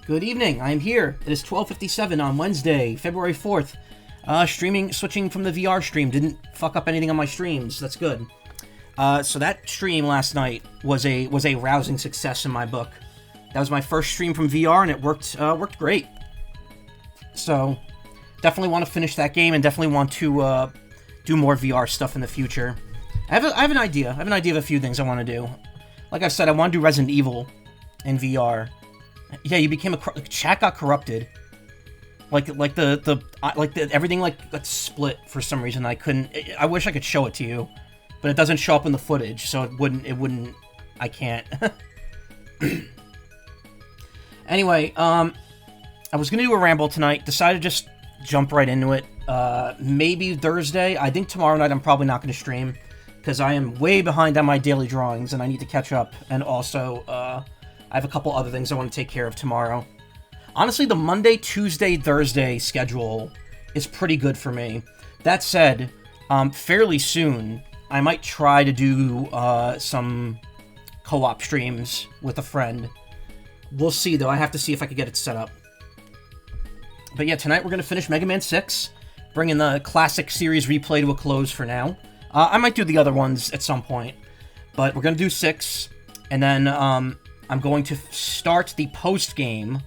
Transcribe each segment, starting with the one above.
Good evening, I'm here. It is 12:57 on Wednesday, February 4th. Switching from the VR stream. Didn't fuck up anything on my streams. That's good. So that stream last night was a rousing success in my book. That was my first stream from VR, and it worked great. So, definitely want to finish that game, and definitely want to do more VR stuff in the future. I have an idea. I have an idea of a few things I want to do. Like I said, I want to do Resident Evil in VR. Yeah, you became chat got corrupted. Everything got split for some reason. I wish I could show it to you, but it doesn't show up in the footage, so it wouldn't. I can't. Anyway, I was gonna do a ramble tonight. Decided to just jump right into it. Maybe Thursday. I think tomorrow night I'm probably not gonna stream because I am way behind on my daily drawings and I need to catch up. And also, I have a couple other things I want to take care of tomorrow. Honestly, the Monday, Tuesday, Thursday schedule is pretty good for me. That said, fairly soon, I might try to do some co-op streams with a friend. We'll see, though. I have to see if I can get it set up. But yeah, tonight we're going to finish Mega Man 6, bringing the classic series replay to a close for now. I might do the other ones at some point, but we're going to do 6, and then I'm going to start the post-game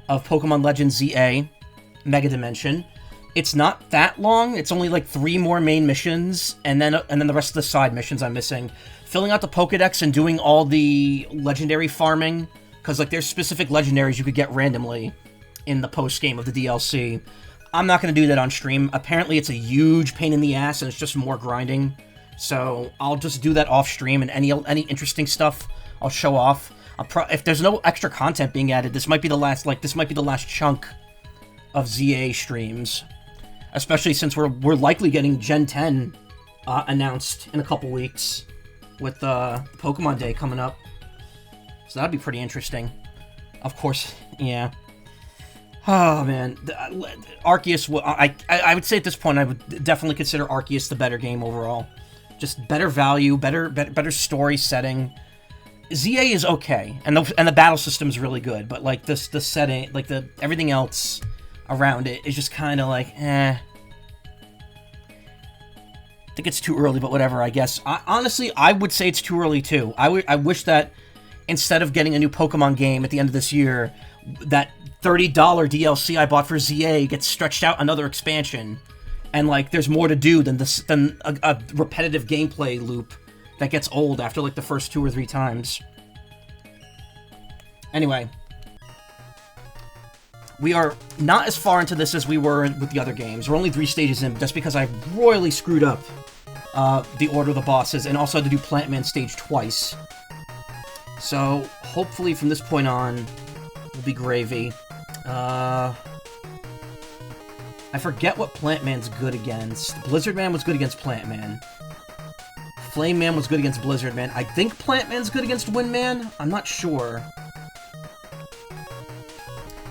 of Pokemon Legends ZA, Mega Dimension. It's not that long. It's only like 3 more main missions, and then the rest of the side missions I'm missing. Filling out the Pokedex and doing all the legendary farming, because like there's specific legendaries you could get randomly in the post-game of the DLC. I'm not going to do that on stream. Apparently it's a huge pain in the ass, and it's just more grinding. So I'll just do that off stream, and any interesting stuff I'll show off. If there's no extra content being added, this might be the last chunk of ZA streams. Especially since we're likely getting Gen 10 announced in a couple weeks with Pokemon Day coming up. So that'd be pretty interesting. Of course, yeah. Oh man, Arceus. I would say at this point I would definitely consider Arceus the better game overall. Just better value, better story setting. ZA is okay, and the battle system is really good, but like the setting, like everything else around it is just kind of like, eh. I think it's too early, but whatever, I guess. Honestly, I would say it's too early too. I wish that instead of getting a new Pokemon game at the end of this year, that $30 DLC I bought for ZA gets stretched out another expansion, and like there's more to do than a repetitive gameplay loop that gets old after like the first 2 or 3 times. Anyway, we are not as far into this as we were with the other games. We're only 3 stages in, just because I royally screwed up the order of the bosses, and also had to do Plant Man stage twice. So hopefully from this point on, will be gravy. I forget what Plant Man's good against. Blizzard Man was good against Plant Man. Flame Man was good against Blizzard Man. I think Plant Man's good against Wind Man. I'm not sure.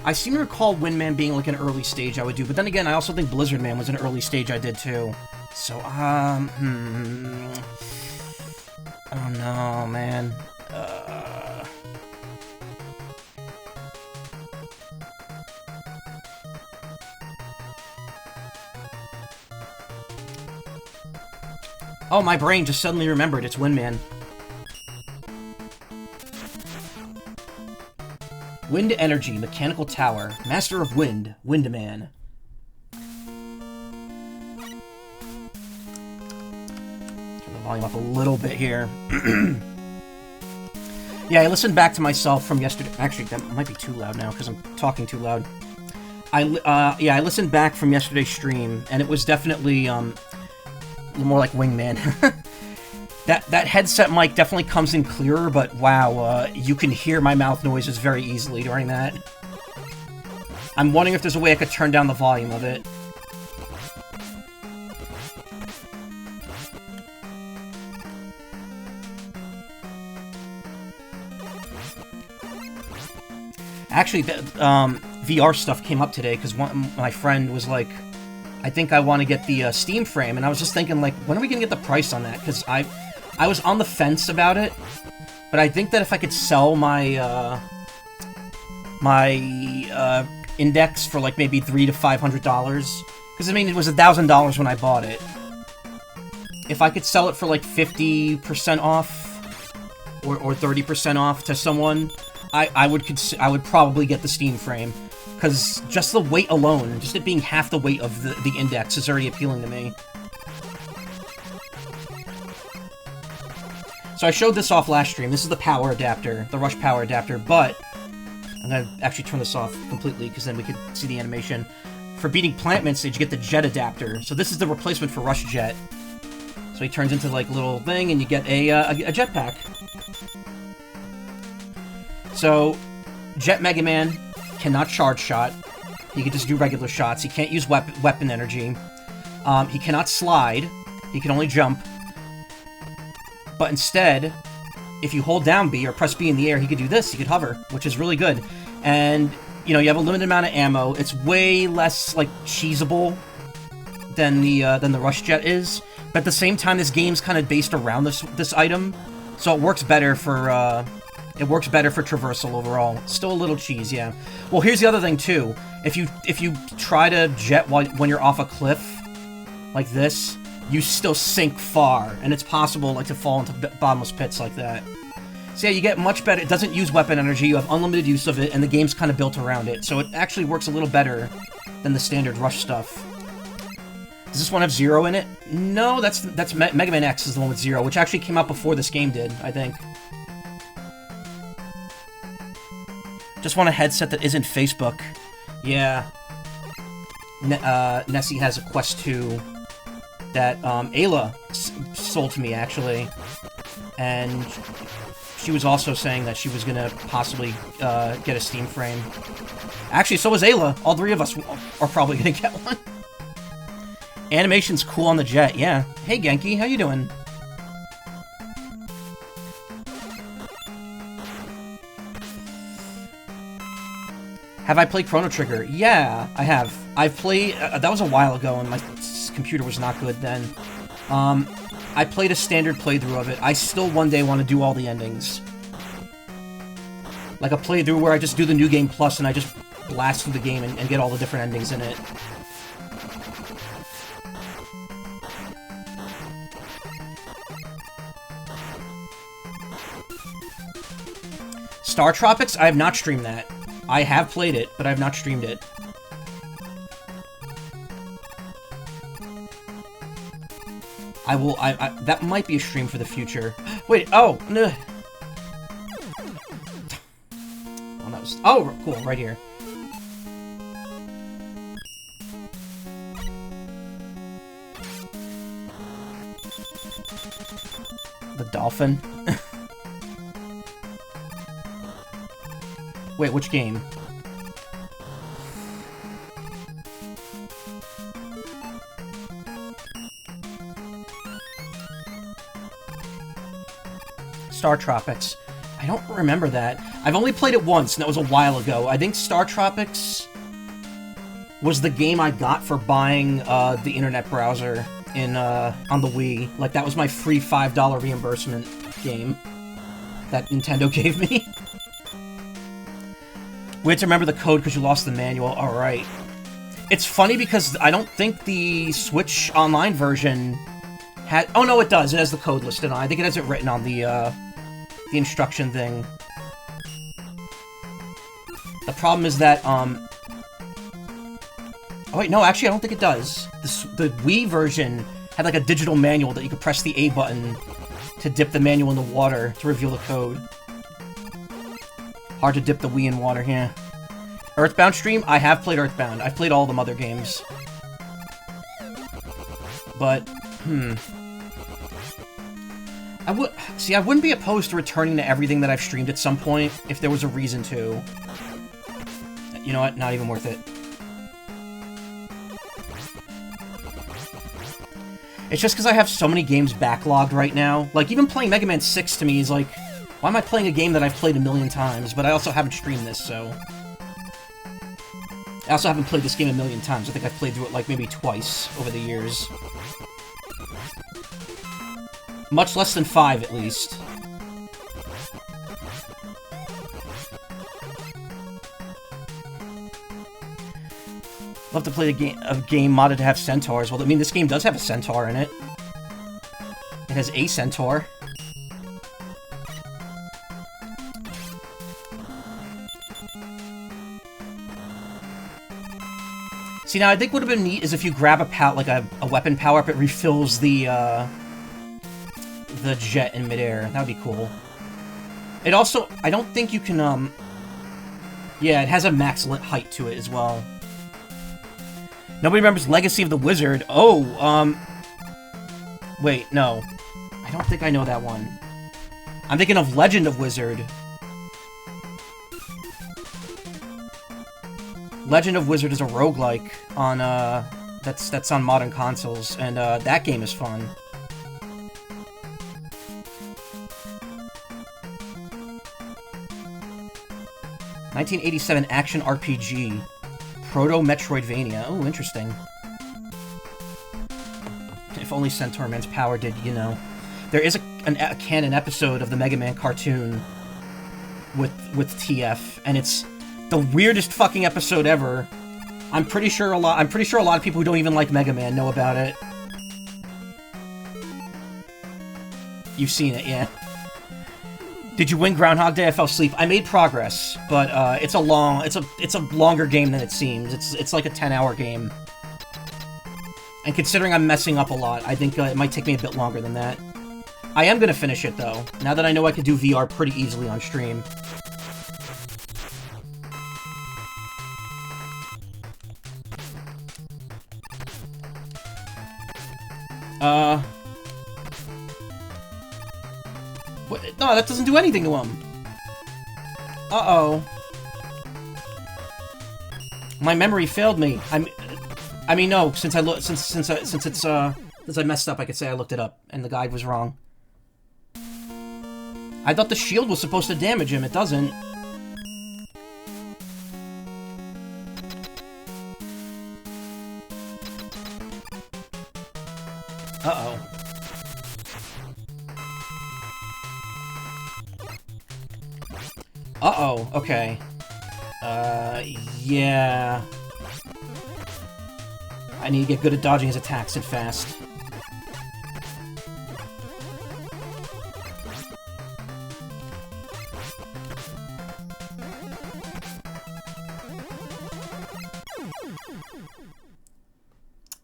I seem to recall Wind Man being like an early stage I would do, but then again, I also think Blizzard Man was an early stage I did too. So, I don't know, man. Oh, my brain just suddenly remembered. It's Windman. Wind Energy, Mechanical Tower. Master of Wind, Windman. Turn the volume up a little bit here. Yeah, I listened back to myself from yesterday. Actually, that might be too loud now because I'm talking too loud. I listened back from yesterday's stream, and it was definitely, more like Wingman. That headset mic definitely comes in clearer, but wow, you can hear my mouth noises very easily during that. I'm wondering if there's a way I could turn down the volume of it. Actually, VR stuff came up today, because my friend was like, I think I want to get the Steam frame, and I was just thinking, like, when are we going to get the price on that? Because I was on the fence about it, but I think that if I could sell my index for like maybe $300 to $500. Because I mean, it was $1,000 when I bought it. If I could sell it for like 50% off or 30% off to someone, I would probably get the Steam frame. Because just the weight alone, just it being half the weight of the index is already appealing to me. So I showed this off last stream. This is the power adapter, the Rush power adapter, but I'm going to actually turn this off completely because then we could see the animation. For beating Plant Man stage, you get the Jet adapter. So this is the replacement for Rush Jet. So he turns into like a little thing and you get a jetpack. So Jet Megaman cannot charge shot. He can just do regular shots. He can't use weapon energy. He cannot slide. He can only jump. But instead, if you hold down B or press B in the air, he could do this. He could hover, which is really good. And, you know, you have a limited amount of ammo. It's way less, like, cheesable than the Rush Jet is. But at the same time, this game's kind of based around this item. So it works better for, traversal overall. Still a little cheese, yeah. Well, here's the other thing, too. If you try to jet when you're off a cliff, like this, you still sink far, and it's possible, like, to fall into bottomless pits like that. So yeah, you get much better. It doesn't use weapon energy, you have unlimited use of it, and the game's kind of built around it, so it actually works a little better than the standard Rush stuff. Does this one have Zero in it? No, that's Megaman X is the one with Zero, which actually came out before this game did, I think. Just want a headset that isn't Facebook. Yeah. Nessie has a Quest 2 that Ayla sold to me, actually. And she was also saying that she was going to possibly get a Steam frame. Actually, so was Ayla. All three of us are probably going to get one. Animation's cool on the Jet, yeah. Hey, Genki, how you doing? Have I played Chrono Trigger? Yeah, I have. I've played... that was a while ago, and my computer was not good then. I played a standard playthrough of it. I still one day want to do all the endings. Like a playthrough where I just do the New Game Plus and I just blast through the game and get all the different endings in it. Star Tropics? I have not streamed that. I have played it, but I have not streamed it. I will, that might be a stream for the future. Wait, oh, no. Oh, that was, oh, cool, right here. The dolphin? Wait, which game? Star Tropics. I don't remember that. I've only played it once, and that was a while ago. I think Star Tropics was the game I got for buying the internet browser on the Wii. Like, that was my free $5 reimbursement game that Nintendo gave me. We had to remember the code because you lost the manual. Alright. It's funny because I don't think the Switch Online version had... Oh, no, it does. It has the code listed on. I think it has it written on the instruction thing. The problem is that, Oh, wait, no, actually, I don't think it does. The Wii version had, like, a digital manual that you could press the A button to dip the manual in the water to reveal the code. Hard to dip the Wii in water, yeah. Earthbound stream? I have played Earthbound. I've played all the other games. But, I wouldn't be opposed to returning to everything that I've streamed at some point, if there was a reason to. You know what? Not even worth it. It's just because I have so many games backlogged right now. Like, even playing Mega Man 6 to me is like... Why am I playing a game that I've played a million times, but I also haven't streamed this, so... I also haven't played this game a million times. I think I've played through it, like, maybe twice over the years. Much less than 5, at least. Love to play a game modded to have centaurs. Well, I mean, this game does have a centaur in it. It has a centaur. See, now I think what would have been neat is if you grab a weapon power-up, it refills the jet in midair. That would be cool. It also, I don't think you can, yeah, it has a max height to it as well. Nobody remembers Legacy of the Wizard. Oh, wait, no. I don't think I know that one. I'm thinking of Legend of Wizard. Legend of Wizard is a roguelike on, that's on modern consoles, and, that game is fun. ...1987 action RPG. Proto-Metroidvania. Oh, interesting. If only Centaur Man's power did, you know. There is a canon episode of the Megaman cartoon with TF, and it's the weirdest fucking episode ever. I'm pretty sure a lot of people who don't even like Mega Man know about it. You've seen it, yeah. Did you win Groundhog Day? I fell asleep. I made progress, but it's a longer game than it seems. It's like a 10-hour game. And considering I'm messing up a lot, I think it might take me a bit longer than that. I am gonna finish it though, now that I know I can do VR pretty easily on stream. What? No, that doesn't do anything to him. Uh-oh. My memory failed me. I mean, no. Since I messed up, I could say I looked it up, and the guide was wrong. I thought the shield was supposed to damage him. It doesn't. Uh-oh. Uh-oh, okay. Yeah. I need to get good at dodging his attacks and fast.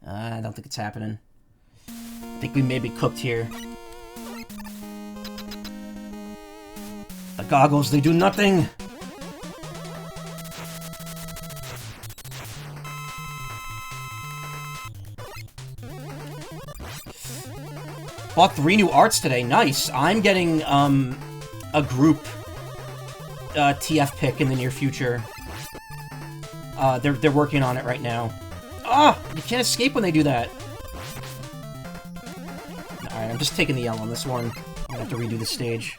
I don't think it's happening. I think we may be cooked here. The goggles, they do nothing! Bought 3 new arts today, nice! I'm getting, a group, TF pick in the near future. They're working on it right now. Ah! You can't escape when they do that! Alright, I'm just taking the L on this one. I'm gonna have to redo the stage.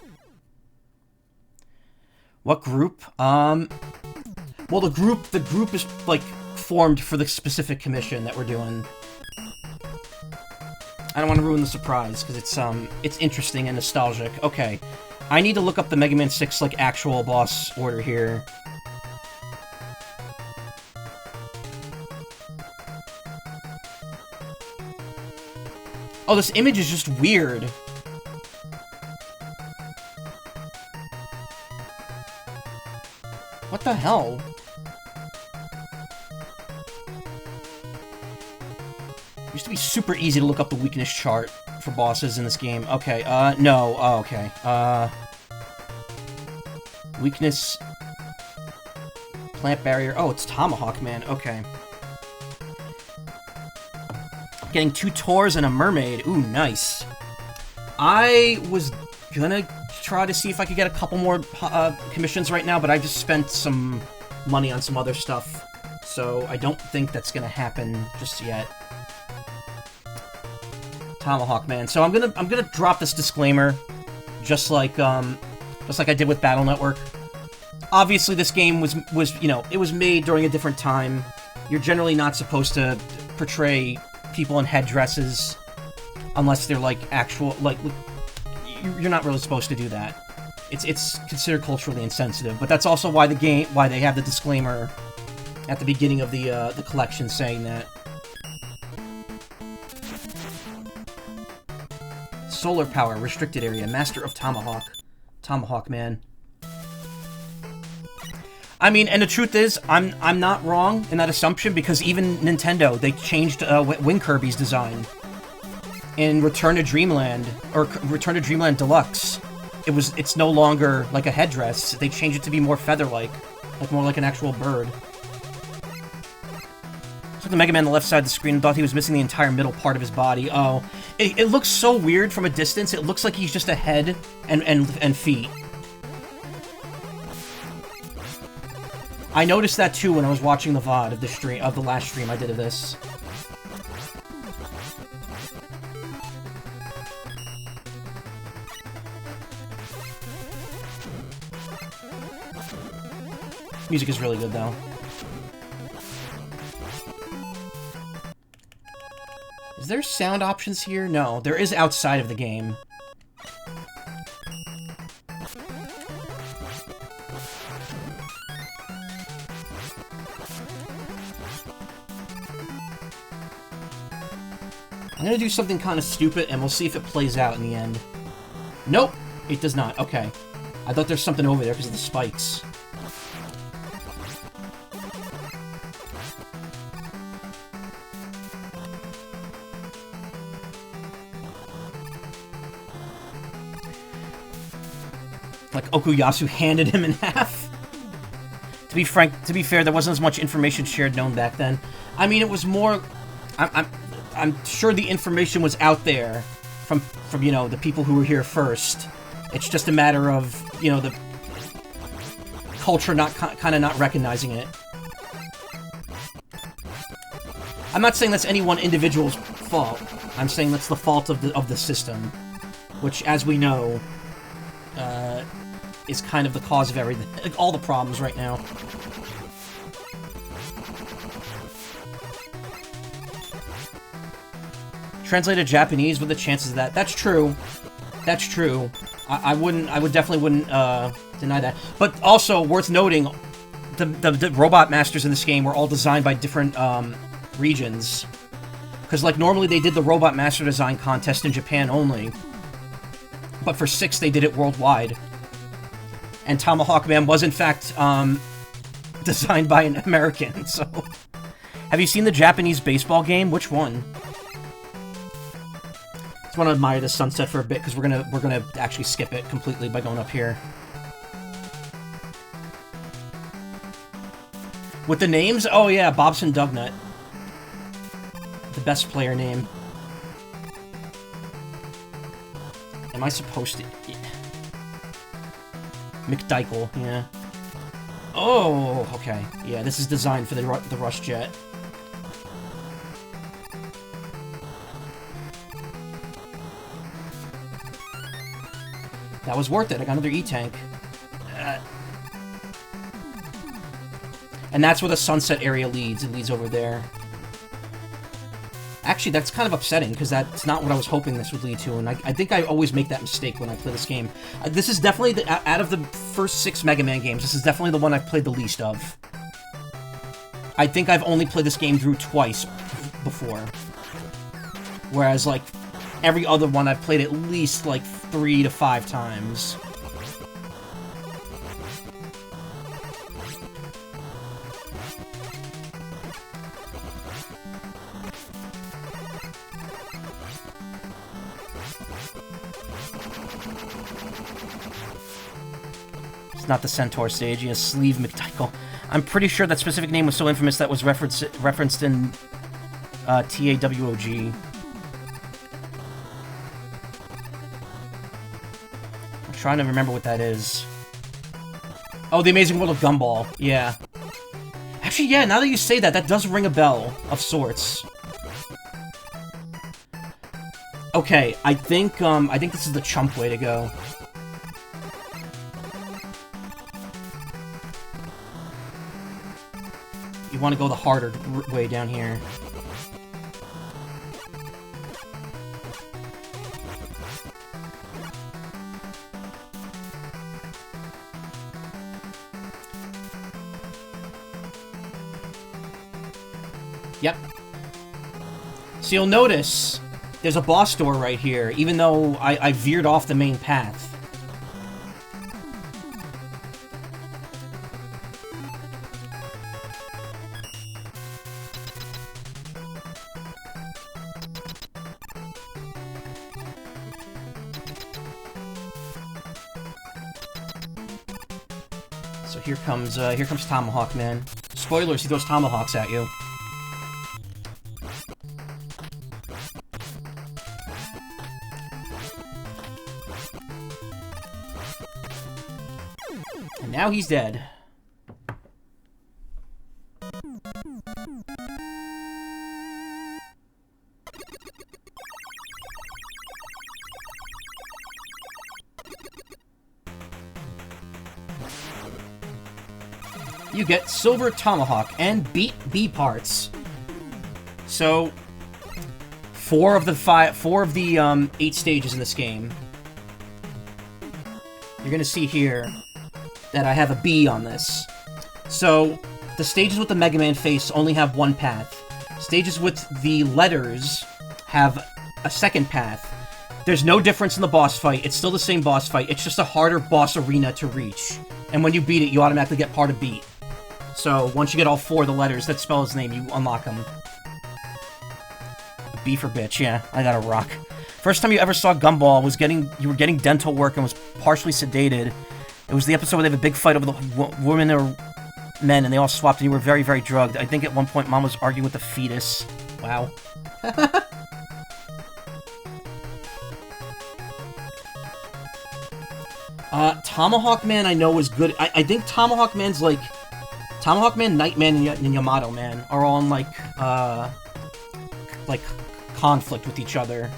What group? Well, the group is, like, formed for the specific commission that we're doing. I don't want to ruin the surprise, because it's interesting and nostalgic. Okay. I need to look up the Mega Man 6, like, actual boss order here. Oh, this image is just weird. What the hell? It used to be super easy to look up the weakness chart for bosses in this game. Okay, no. Oh, okay. Weakness... Plant barrier. Oh, it's Tomahawk Man. Okay. Getting 2 Tours and a Mermaid. Ooh, nice. I was gonna try to see if I could get a couple more commissions right now, but I just spent some money on some other stuff, so I don't think that's gonna happen just yet. Tomahawk Man. So I'm gonna drop this disclaimer, just like I did with Battle Network. Obviously, this game was you know, it was made during a different time. You're generally not supposed to portray people in headdresses unless they're like actual, like, you're not really supposed to do that. It's considered culturally insensitive, but that's also why they have the disclaimer at the beginning of the collection saying that. Solar power, restricted area, master of Tomahawk. Tomahawk Man. I mean, and the truth is, I'm not wrong in that assumption, because even Nintendo, they changed Wing Kirby's design. In Return to Dreamland, or Return to Dreamland Deluxe, it's no longer like a headdress. They changed it to be more feather-like, like more like an actual bird. So the Mega Man on the left side of the screen thought he was missing the entire middle part of his body. Oh, it looks so weird from a distance. It looks like he's just a head and feet. I noticed that too when I was watching the VOD of the last stream I did of this. Music is really good, though. Is there sound options here? No, there is outside of the game. I'm gonna do something kind of stupid, and we'll see if it plays out in the end. Nope, it does not. Okay. I thought there's something over there because of the spikes. Like Okuyasu handed him in half. To be fair, there wasn't as much information shared known back then. I mean, it was more. I'm sure the information was out there from you know, the people who were here first. It's just a matter of, you know, the culture kind of not recognizing it. I'm not saying that's any one individual's fault. I'm saying that's the fault of the system, which, as we know, is kind of the cause of everything, like all the problems right now. Translated Japanese, with the chances of that? That's true. That's true. I definitely wouldn't deny that. But also worth noting, the robot masters in this game were all designed by different regions. Because like normally they did the robot master design contest in Japan only, but for 6 they did it worldwide. And Tomahawk Man was in fact designed by an American. So, have you seen the Japanese baseball game? Which one? I just want to admire the sunset for a bit, because we're gonna actually skip it completely by going up here. With the names? Oh yeah, Bobson Dugnut. The best player name. Am I supposed to... McDykel, yeah. Oh, okay. Yeah, this is designed for the Rush Jet. That was worth it. I got another E-Tank. And that's where the sunset area leads. It leads over there. Actually, that's kind of upsetting, because that's not what I was hoping this would lead to, and I think I always make that mistake when I play this game. This is definitely, out of the first 6 Mega Man games, this is definitely the one I've played the least of. I think I've only played this game through twice before. Whereas, like, every other one I've played at least, like, 3 to 5 times. It's not the Centaur stage, he has Sleeve McDykel. I'm pretty sure that specific name was so infamous that was referenced in TAWOG. I'm trying to remember what that is. Oh, The Amazing World of Gumball. Yeah. Actually, yeah, now that you say that, that does ring a bell of sorts. Okay, I think this is the chump way to go. You want to go the harder way down here. Yep. So you'll notice there's a boss door right here, even though I veered off the main path. So here comes Tomahawk Man. Spoilers, he throws tomahawks at you. And now he's dead. You get Silver Tomahawk and Beat B parts. So, four of the 8 stages in this game. You're gonna see here that I have a B on this. So, the stages with the Megaman face only have one path. Stages with the letters have a second path. There's no difference in the boss fight. It's still the same boss fight. It's just a harder boss arena to reach. And when you beat it, you automatically get part of Beat. So, once you get all 4 of the letters that spell his name, you unlock them. B for bitch, yeah. I got a rock. First time you ever saw Gumball was you were getting dental work and was partially sedated. It was the episode where they have a big fight over the women or men, and they all swapped, and you were very, very drugged. I think at one point Mom was arguing with the fetus. Wow. Tomahawk Man I know is good. I think Tomahawk Man's like... Tomahawk Man, Nightman, and Yamato Man are all in, like conflict with each other.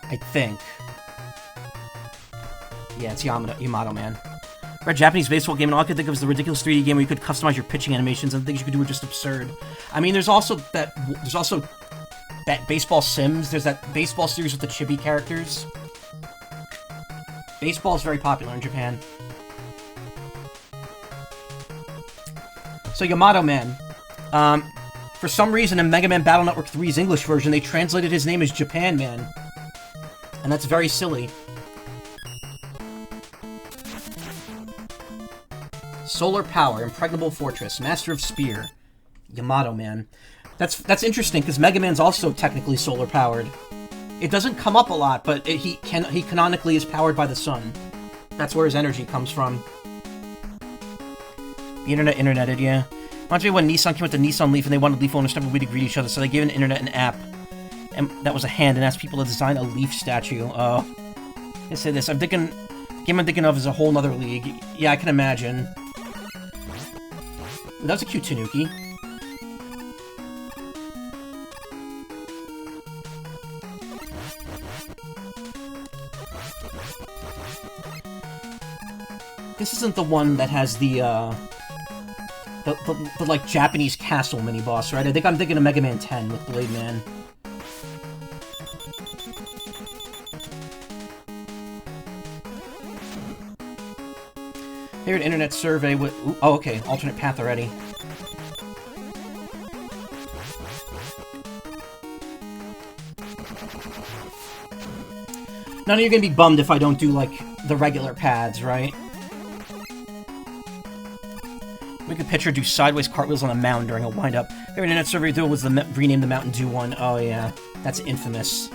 I think. Yeah, it's Yamato Man. For a Japanese baseball game, and all I could think of was the ridiculous 3D game where you could customize your pitching animations, and the things you could do were just absurd. I mean, there's also that Baseball Sims. There's that baseball series with the chibi characters. Baseball is very popular in Japan. So Yamato Man. For some reason in Mega Man Battle Network 3's English version, they translated his name as Japan Man. And that's very silly. Solar Power, Impregnable Fortress, Master of Spear, Yamato Man. That's interesting, because Mega Man's also technically solar powered. It doesn't come up a lot, but he canonically is powered by the sun. That's where his energy comes from. The interneted, yeah. Reminds me when Nissan came with the Nissan Leaf and they wanted Leaf owners to have a way to greet each other, so they gave an internet an app. And that was a hand, and asked people to design a Leaf statue. Oh. I say this, the game I'm thinking of is a whole nother league. Yeah, I can imagine. That's a cute Tanuki. This isn't the one that has the like, Japanese castle mini-boss, right? I think I'm thinking of Mega Man 10 with Blade Man. Here at Internet Survey with... Ooh, oh, okay. Alternate path already. None of you are gonna be bummed if I don't do, like, the regular paths, right? We could picture do sideways cartwheels on a mountain during a wind-up. Favorite Internet Survey do was rename the Mountain Dew one. Oh, yeah. That's infamous.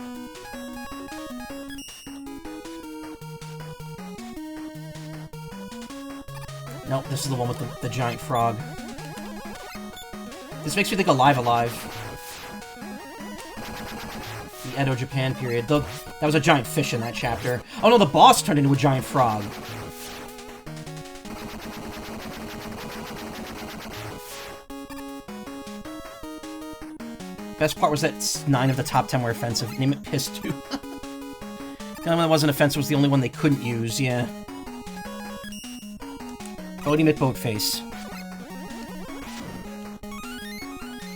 Nope, this is the one with the giant frog. This makes me think of Live Alive. The Edo Japan period. That was a giant fish in that chapter. Oh no, the boss turned into a giant frog. Best part was that 9 of the top 10 were offensive. Name it Piss 2. The only one that wasn't offensive was the only one they couldn't use, yeah. Bodie McBoatface.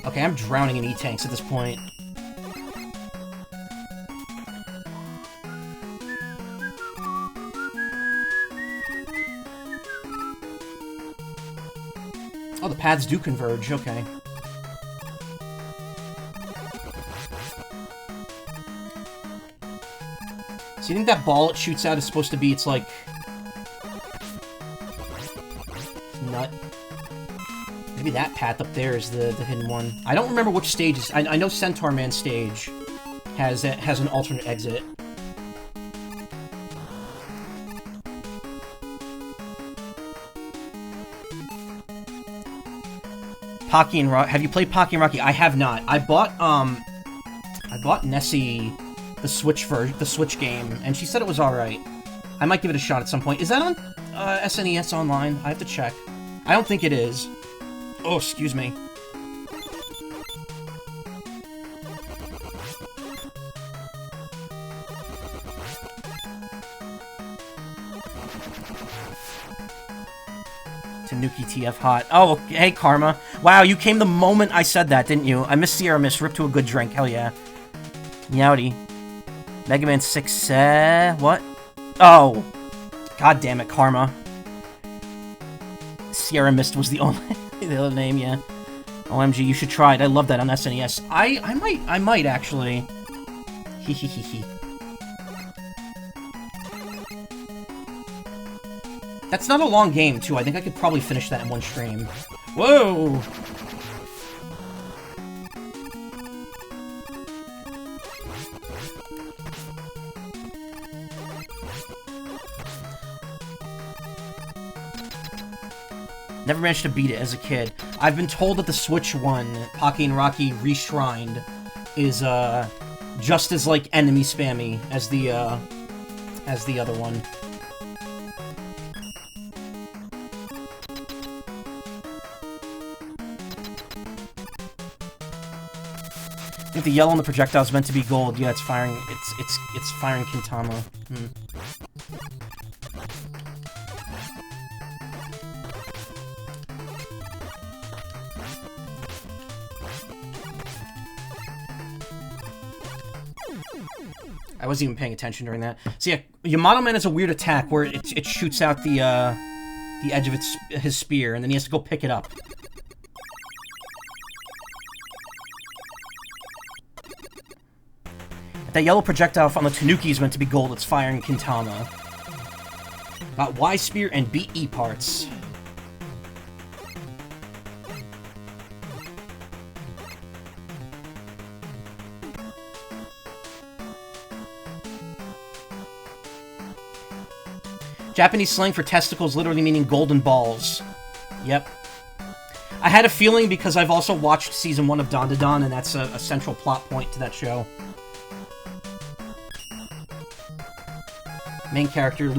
Okay, I'm drowning in E-tanks at this point. Oh, the paths do converge, okay. So you think that ball it shoots out is supposed to be its, like... nut? Maybe that path up there is the hidden one. I don't remember which stage is... I know Centaur Man stage has an alternate exit. Pocky and Rocky. Have you played Pocky and Rocky? I have not. I bought Nessie the Switch game, and she said it was alright. I might give it a shot at some point. Is that on SNES Online? I have to check. I don't think it is. Oh, excuse me. Tanuki TF hot. Oh, hey, Karma. Wow, you came the moment I said that, didn't you? I miss Sierra Mist. Rip to a good drink. Hell yeah. Meowdy. Megaman 6, what? Oh. God damn it, Karma. Sierra Mist was the only the other name, yeah. OMG, you should try it. I love that on SNES. I might actually. Hee hee hee hee. That's not a long game, too. I think I could probably finish that in one stream. Whoa! Never managed to beat it as a kid. I've been told that the Switch one, Pocky and Rocky Reshrined, is just as like enemy spammy as the other one. I think the yellow on the projectile is meant to be gold. Yeah, it's firing. It's firing Kintama. I wasn't even paying attention during that. So yeah, Yamato Man has a weird attack where it shoots out the edge of his spear, and then he has to go pick it up. That yellow projectile on the Tanuki is meant to be gold. It's firing Kintama. Got Y spear and BE parts. Japanese slang for testicles literally meaning golden balls. Yep. I had a feeling because I've also watched Season 1 of Don Don, and that's a central plot point to that show. Main character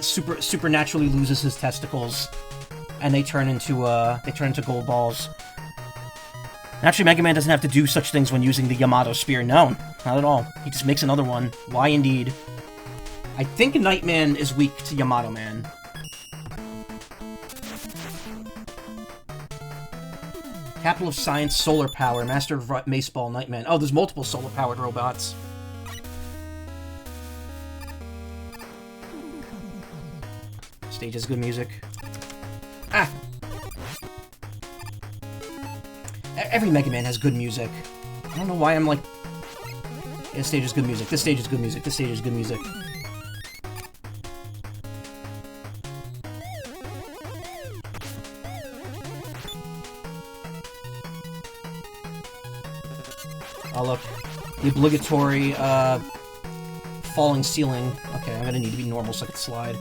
supernaturally loses his testicles, and they turn into gold balls. Actually, Mega Man doesn't have to do such things when using the Yamato Spear. No, not at all. He just makes another one. Why indeed? I think Nightman is weak to Yamato Man. Capital of Science, Solar Power, Master of Maceball, Nightman. Oh, there's multiple solar-powered robots. Stage has good music. Ah! Every Mega Man has good music. I don't know why I'm like... Yeah, this stage is good music. This stage is good music. This stage is good music. Oh, look. The obligatory, falling ceiling. Okay, I'm gonna need to be normal so I can slide.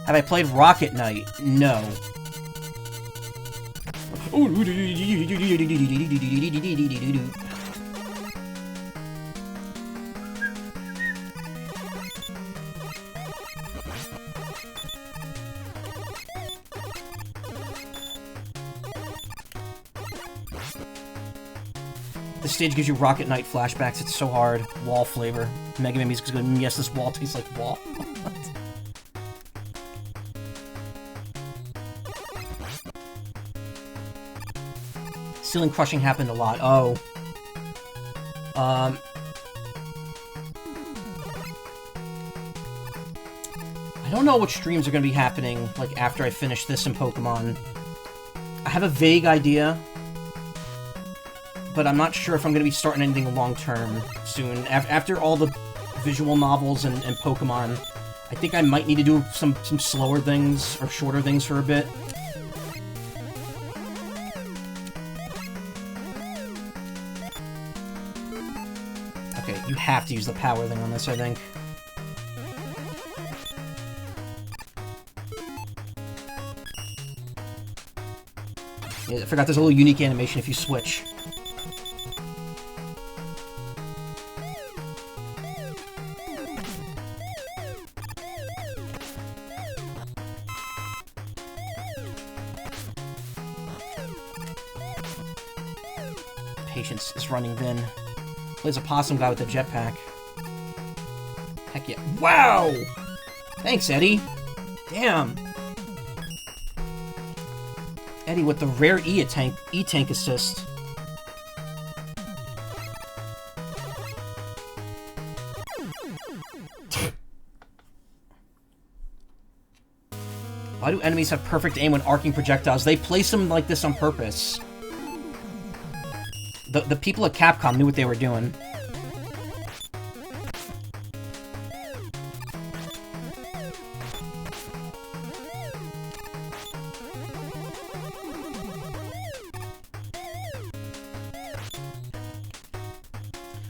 Have I played Rocket Knight? No. This stage gives you Rocket Knight flashbacks. It's so hard. Wall flavor. Mega Man music's good. Yes, this wall tastes like wall. Ceiling crushing happened a lot. Oh. I don't know what streams are going to be happening, like, after I finish this in Pokemon. I have a vague idea, but I'm not sure if I'm going to be starting anything long-term soon. After all the visual novels and Pokemon, I think I might need to do some slower things, or shorter things for a bit. Okay, you have to use the power thing on this, I think. Yeah, I forgot there's a little unique animation if you switch. Patience is running thin. Plays a possum guy with a jetpack. Heck yeah. Wow! Thanks, Eddie. Damn. Eddie with the rare E-Tank assist. Why do enemies have perfect aim when arcing projectiles? They place them like this on purpose. The people at Capcom knew what they were doing.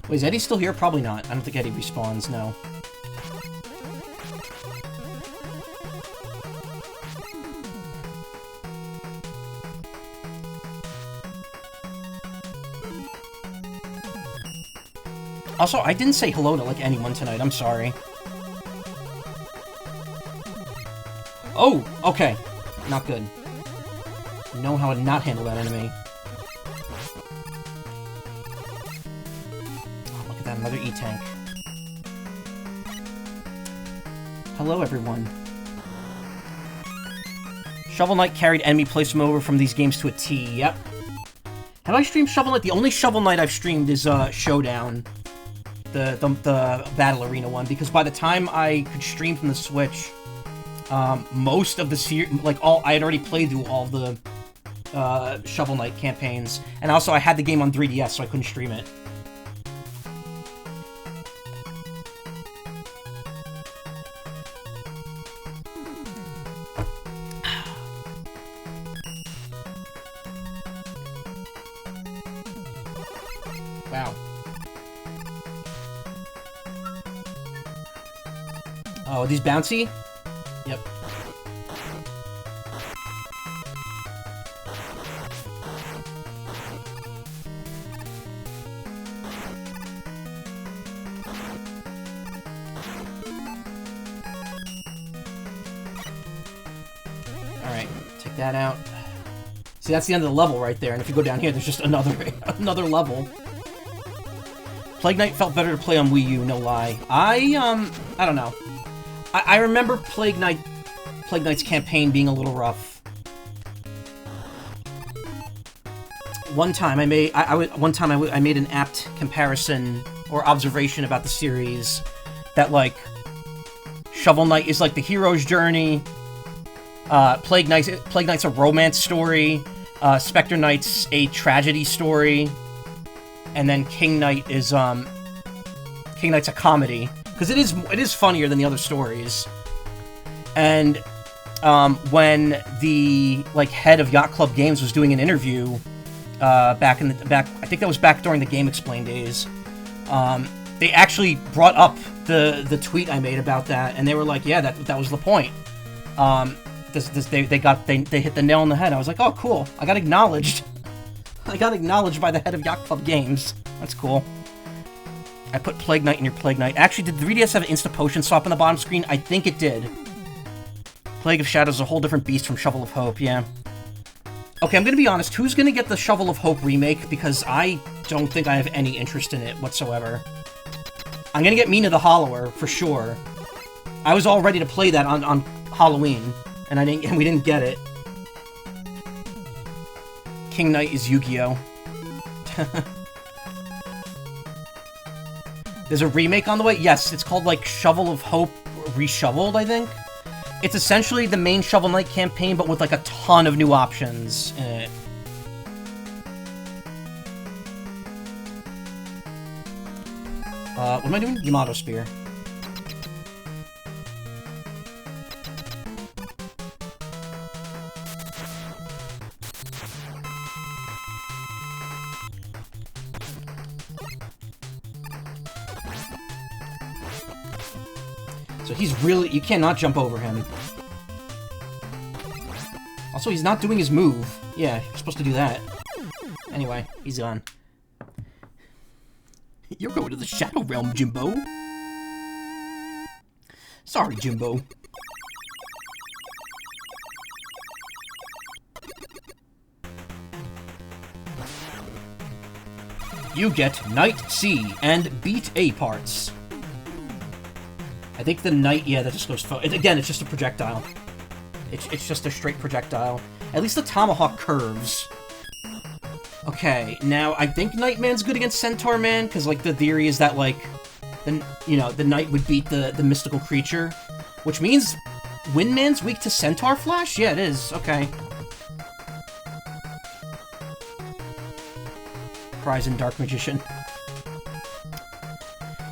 Wait, is Eddie still here? Probably not. I don't think Eddie respawns, no. Also, I didn't say hello to, like, anyone tonight. I'm sorry. Oh! Okay. Not good. Know how to not handle that enemy. Oh, look at that. Another E-Tank. Hello, everyone. Shovel Knight carried enemy placement over from these games to a T. Yep. Have I streamed Shovel Knight? The only Shovel Knight I've streamed is, Showdown. The Battle Arena one, because by the time I could stream from the Switch, most of the I had already played through all the Shovel Knight campaigns, and also I had the game on 3DS, so I couldn't stream it. Wow. Oh, are these bouncy? Yep. Alright, take that out. See, that's the end of the level right there, and if you go down here, there's just another level. Plague Knight felt better to play on Wii U, no lie. I don't know. I remember Plague Knight's campaign being a little rough. One time I made an apt comparison or observation about the series that, like, Shovel Knight is like the hero's journey, Plague Knight's a romance story, Spectre Knight's a tragedy story, and then King Knight's a comedy. Because it is funnier than the other stories. And when the head of Yacht Club Games was doing an interview I think that was back during the Game Explain days, they actually brought up the tweet I made about that, and they were like, yeah, that was the point. They hit the nail on the head. I was like, oh, cool. I got acknowledged. I got acknowledged by the head of Yacht Club Games. That's cool. I put Plague Knight in your Plague Knight. Actually, did the 3DS have an Insta Potion swap on the bottom screen? I think it did. Plague of Shadows is a whole different beast from Shovel of Hope, yeah. Okay, I'm gonna be honest. Who's gonna get the Shovel of Hope remake? Because I don't think I have any interest in it whatsoever. I'm gonna get Mina the Hollower, for sure. I was all ready to play that on Halloween, and we didn't get it. King Knight is Yu-Gi-Oh! There's a remake on the way? Yes, it's called, like, Shovel of Hope Reshoveled, I think. It's essentially the main Shovel Knight campaign, but with, like, a ton of new options in it. What am I doing? Yamato Spear. So he's really... You cannot jump over him. Also, he's not doing his move. Yeah, you're supposed to do that. Anyway, he's gone. You're going to the Shadow Realm, Jimbo. Sorry, Jimbo. You get Night C and Beat A parts. I think the Night, yeah, that just goes... Again, it's just a projectile. It's just a straight projectile. At least the Tomahawk curves. Okay, now I think Nightman's good against Centaur Man, because, like, the theory is that, like, the Knight would beat the mystical creature, which means Windman's weak to Centaur Flash? Yeah, it is. Okay. Horizon Dark Magician.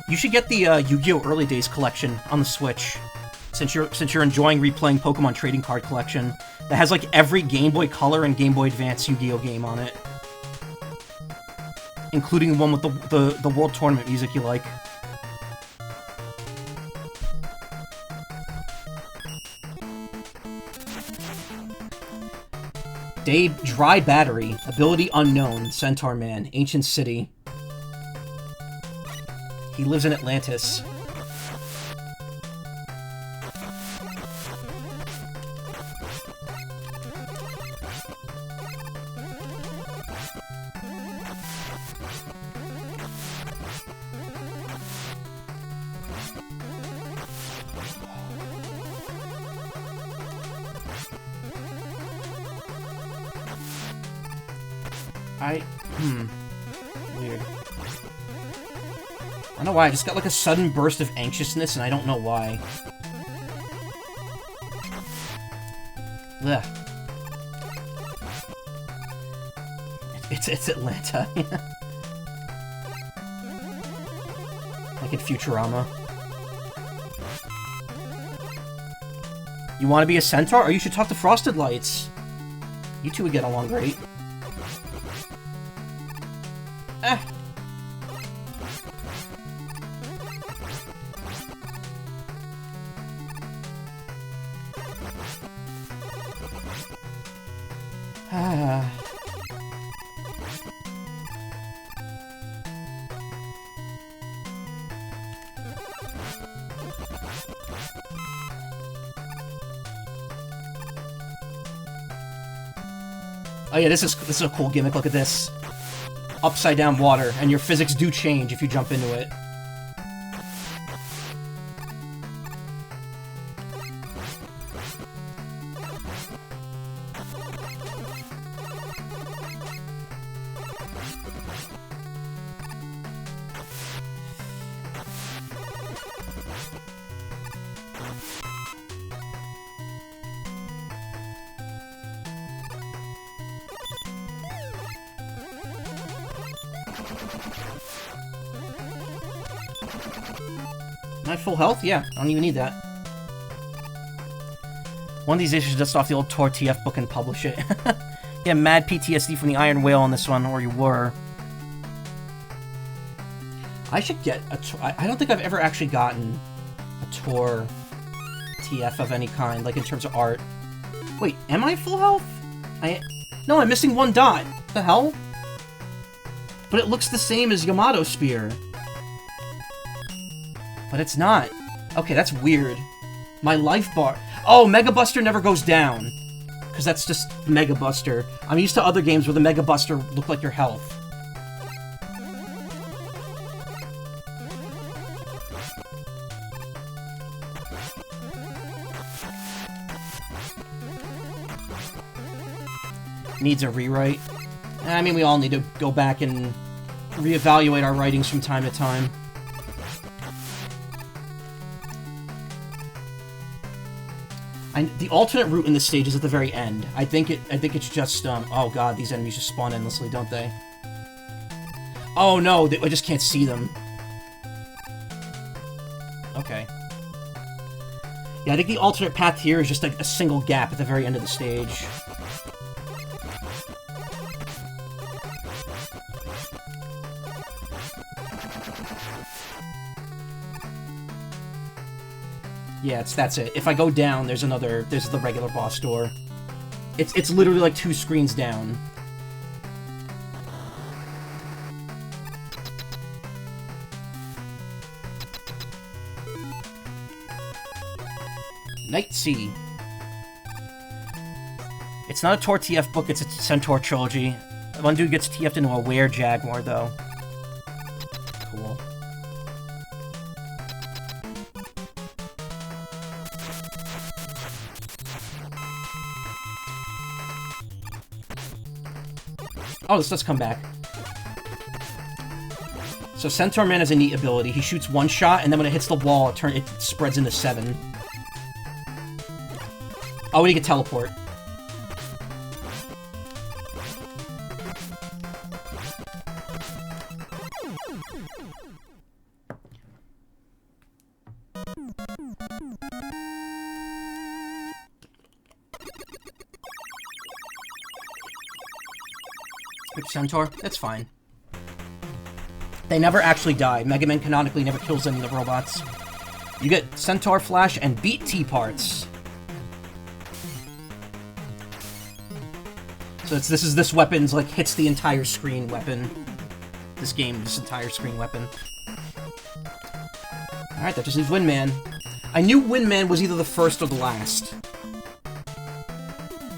You should get the Yu-Gi-Oh! Early Days collection on the Switch, since you're enjoying replaying Pokemon Trading Card Collection. That has, like, every Game Boy Color and Game Boy Advance Yu-Gi-Oh! Game on it. Including the one with the World Tournament music you like. Dave, Dry Battery. Ability unknown. Centaur Man. Ancient City. He lives in Atlantis. Weird. I don't know why, I just got like a sudden burst of anxiousness and I don't know why. Ugh. It's Atlanta. Like in Futurama. You want to be a centaur? Or you should talk to Frosted Lights. You two would get along great. Oh yeah, this is a cool gimmick. Look at this. Upside down water, and your physics do change if you jump into it. Am I full health? Yeah, I don't even need that. One of these issues just off the old Tor TF book and publish it. Yeah, mad PTSD from the Iron Whale on this one, or you were. I should get a I don't think I've ever actually gotten a Tor TF of any kind, like in terms of art. Wait, am I full health? No, I'm missing one dot. What the hell? But it looks the same as Yamato Spear. But it's not. Okay, that's weird. My life bar... Oh, Mega Buster never goes down. Because that's just Mega Buster. I'm used to other games where the Mega Buster looked like your health. Needs a rewrite. I mean, we all need to go back and reevaluate our writings from time to time. The alternate route in this stage is at the very end. I think it's just, oh god, these enemies just spawn endlessly, don't they? Oh no, I just can't see them. Okay. Yeah, I think the alternate path here is just like a single gap at the very end of the stage. Yeah, that's it. If I go down, there's the regular boss door. It's literally like 2 screens down. Night Sea. It's not a Tor TF book, it's a Centaur trilogy. One dude gets TF'd into a were-jaguar, though. Cool. Oh, this does come back. So Centaur Man has a neat ability. He shoots 1 shot, and then when it hits the wall, it spreads into 7. Oh, and he can teleport. Centaur? That's fine. They never actually die. Megaman canonically never kills any of the robots. You get Centaur Flash and Beat T parts. So this weapon's like hits the entire screen weapon. This entire screen weapon. Alright, that just leaves Windman. I knew Windman was either the first or the last.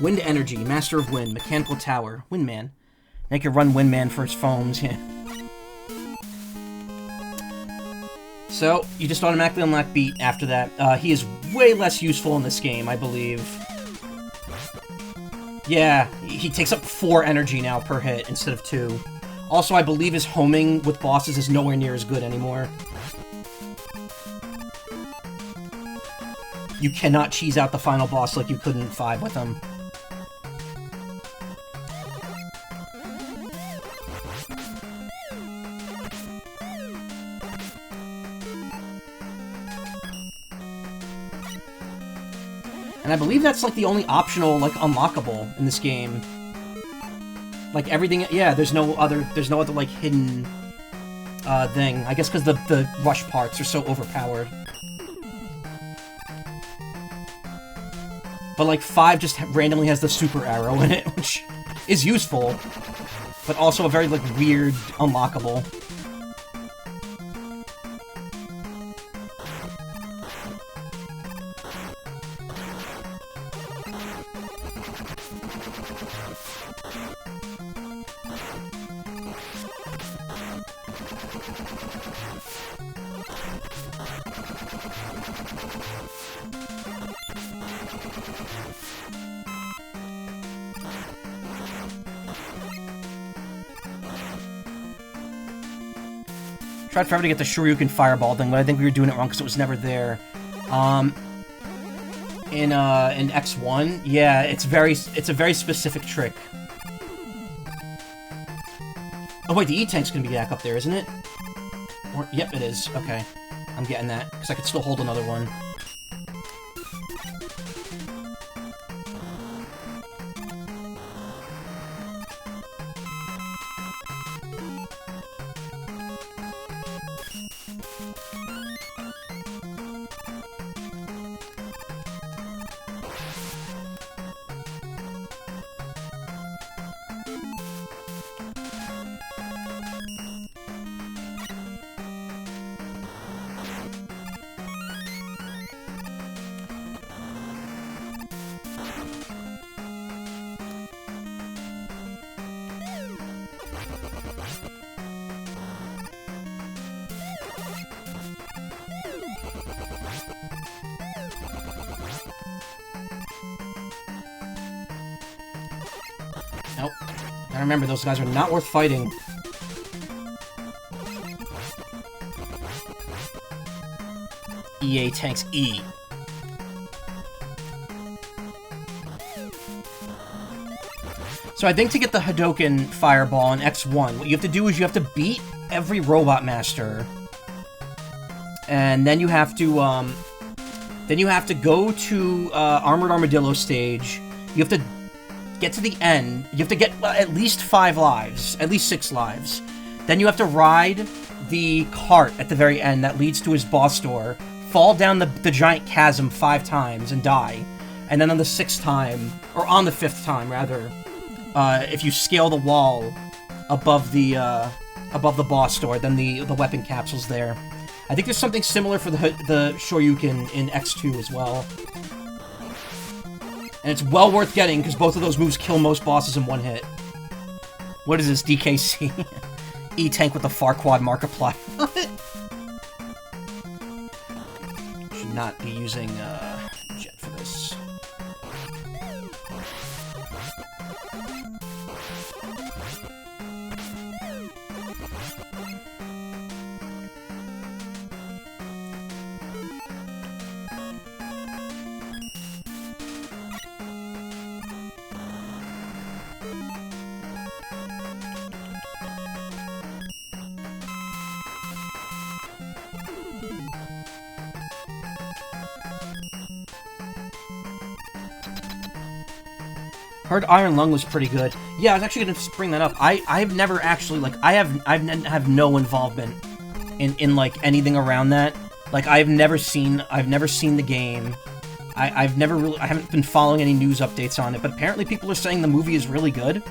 Wind Energy, Master of Wind, Mechanical Tower, Windman. They could run Windman for his foams, yeah. So, you just automatically unlock Beat after that. He is way less useful in this game, I believe. Yeah, he takes up 4 energy now per hit instead of 2. Also, I believe his homing with bosses is nowhere near as good anymore. You cannot cheese out the final boss like you could in 5 with him. And I believe that's, like, the only optional, like, unlockable in this game. Like, everything... Yeah, there's no other, like, hidden, thing. I guess because the rush parts are so overpowered. But, like, 5 just randomly has the super arrow in it, which is useful. But also a very, like, weird unlockable. Tried forever to get the Shoryuken Fireball thing, but I think we were doing it wrong because it was never there. In X1, yeah, it's a very specific trick. Oh wait, the E-Tank's gonna be back up there, isn't it? Or, yep, it is. Okay. I'm getting that, because I could still hold another one. I remember, those guys are not worth fighting. EA tanks E. So I think to get the Hadoken Fireball in X1, what you have to do is you have to beat every Robot Master. And then you have to, go to, Armored Armadillo stage. You have to get to the end. You have to get at least 5 lives. At least 6 lives. Then you have to ride the cart at the very end that leads to his boss door. Fall down the giant chasm 5 times and die. And then on the 6th time, or on the 5th time, rather, if you scale the wall above the boss door, then the weapon capsule's there. I think there's something similar for the Shoryuken in X2 as well. And it's well worth getting, because both of those moves kill most bosses in one hit. What is this, DKC? E-Tank with the Farquad Markiplier. Should not be using, Jet for this. Heard Iron Lung was pretty good. Yeah, I was actually gonna bring that up. I've never actually, like, I have no involvement in like anything around that. Like, I've never seen the game. I haven't been following any news updates on it, but apparently people are saying the movie is really good.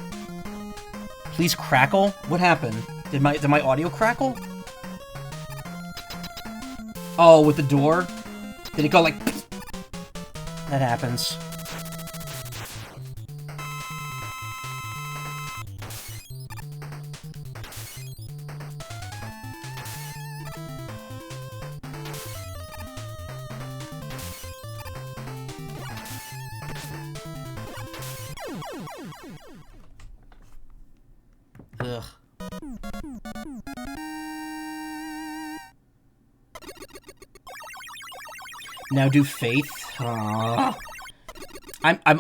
Please crackle? What happened? Did my audio crackle? Oh, with the door? Did it go like... That happens. Ugh. Now do Faith. I'm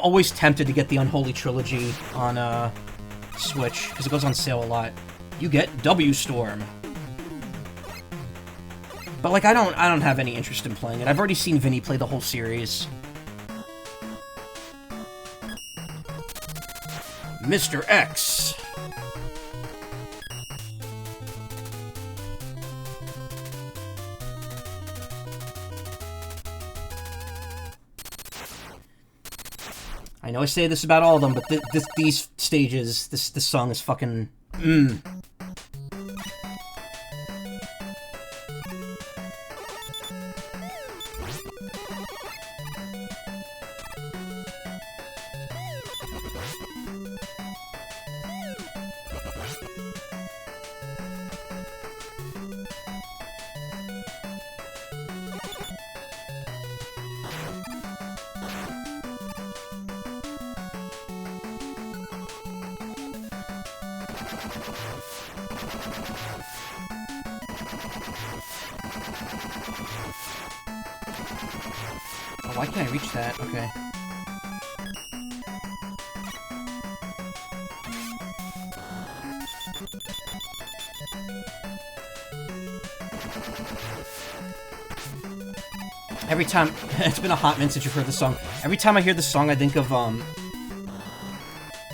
always tempted to get the Unholy Trilogy on Switch because it goes on sale a lot. You get W Storm, but like I don't have any interest in playing it. I've already seen Vinny play the whole series. Mr. X. I know I say this about all of them, but these stages, this song is fucking... Oh, why can't I reach that? Okay. Every time... It's been a hot minute since you've heard the song. Every time I hear the song, I think of,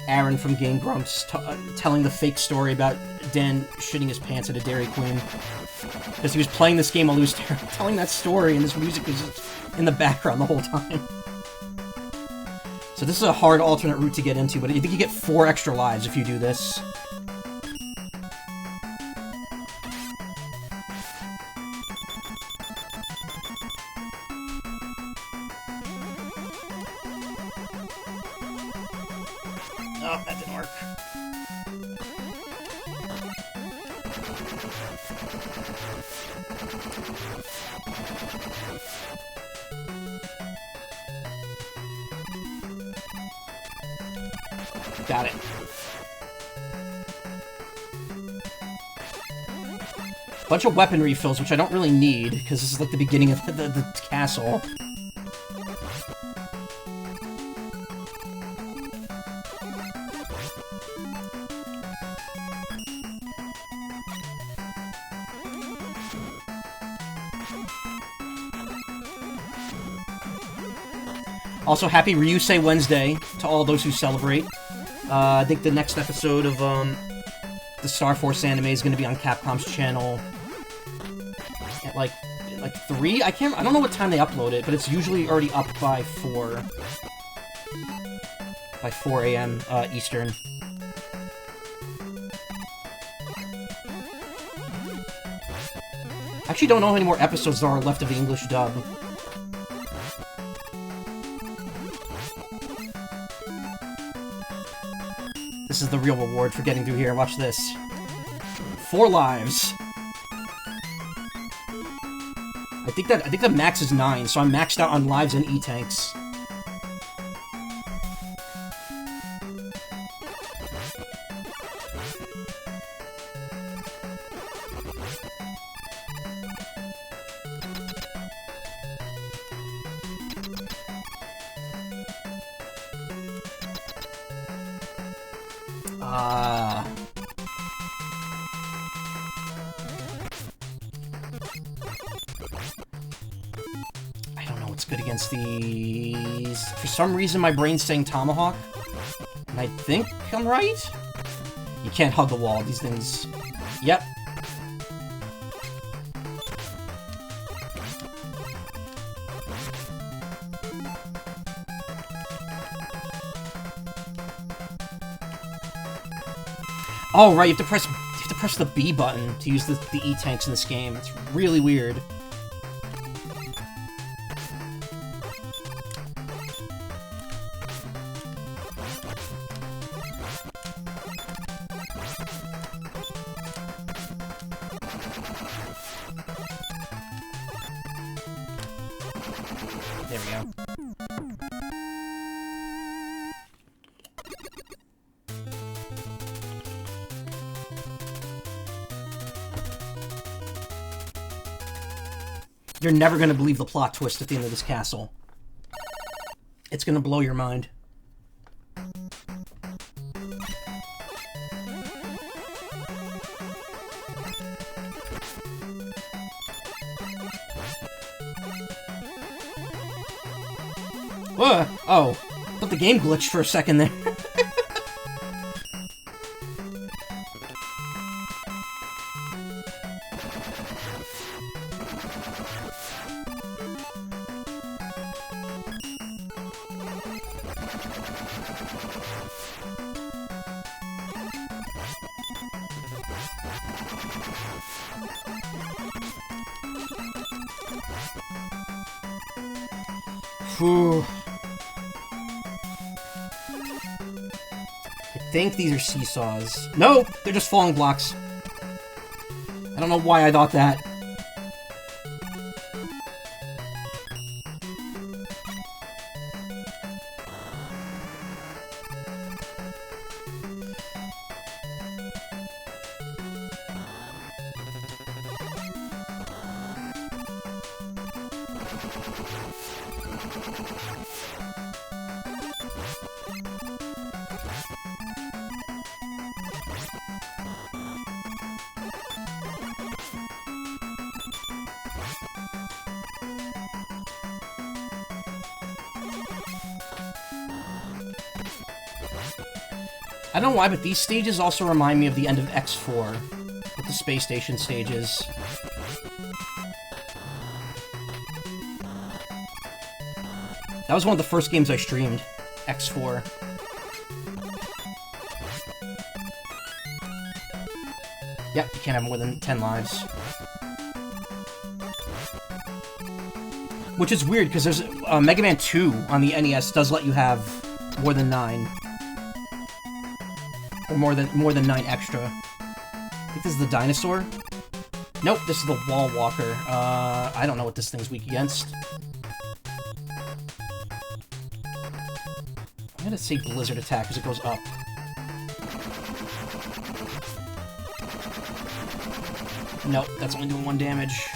Aaron from Game Grumps telling the fake story about Dan shitting his pants at a Dairy Queen. Because he was playing this game while he was telling that story, and this music was in the background the whole time. So this is a hard alternate route to get into, but I think you get 4 extra lives if you do this. Oh, that didn't work. Got it. Bunch of weapon refills, which I don't really need, because this is like the beginning of the castle. Also, happy Ryusei Wednesday to all those who celebrate. I think the next episode of the Star Force anime is going to be on Capcom's channel at like 3. I don't know what time they upload it, but it's usually already up by 4 a.m. Eastern. I actually don't know how many more episodes there are left of the English dub. This is the real reward for getting through here. Watch this. 4 lives. I think the max is 9, so I'm maxed out on lives and E-tanks. I don't know what's good against these. For some reason, my brain's saying Tomahawk. And I think I'm right? You can't hug the wall. These things... Yep. Oh, right, you have to press the B button to use the E-tanks in this game. It's really weird. There we go. You're never going to believe the plot twist at the end of this castle. It's going to blow your mind. Oh, I thought the game glitched for a second there. Phew. I think these are seesaws. No, they're just falling blocks. I don't know why I thought that. I don't know why, but these stages also remind me of the end of X4, with the space station stages. That was one of the first games I streamed, X4. Yep, you can't have more than 10 lives. Which is weird, because there's Megaman 2 on the NES does let you have more than 9. Or more than 9 extra. I think this is the dinosaur? Nope, this is the wall walker. I don't know what this thing's weak against. I'm gonna say blizzard attack because it goes up. Nope, that's only doing 1 damage.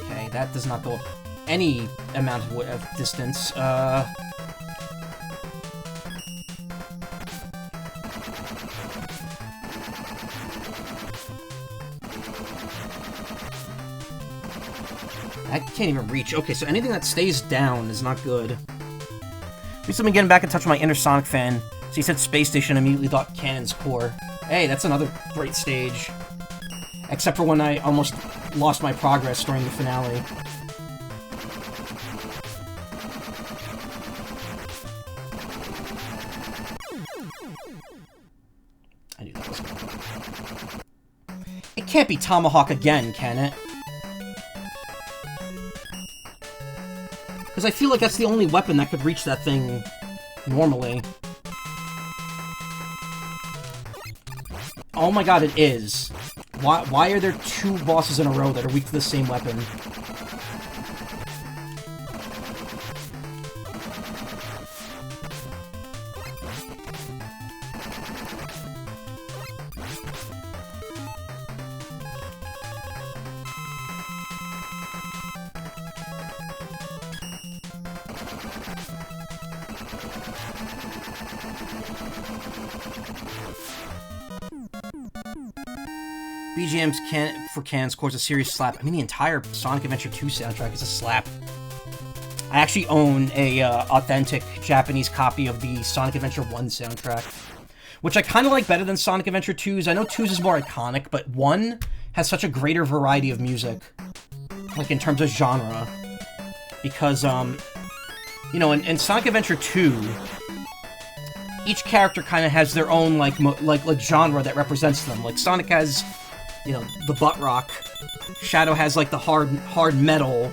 Okay, that does not go up any amount of distance. I can't even reach. Okay, so anything that stays down is not good. At least I've been getting back in touch with my inner Sonic fan. So he said Space Station, immediately thought Cannon's Core. Hey, that's another great stage. Except for when I almost lost my progress during the finale. I knew that was coming. It can't be Tomahawk again, can it? Because I feel like that's the only weapon that could reach that thing normally. Oh my god, it is. Why are there 2 bosses in a row that are weak to the same weapon? BGM's for Cannon's Core is a serious slap. I mean, the entire Sonic Adventure 2 soundtrack is a slap. I actually own a authentic Japanese copy of the Sonic Adventure 1 soundtrack, which I kind of like better than Sonic Adventure 2's. I know 2's is more iconic, but 1 has such a greater variety of music, like in terms of genre. Because, you know, in Sonic Adventure 2, each character kind of has their own, like genre that represents them. Like, Sonic has, you know, the butt rock. Shadow has, like, the hard metal.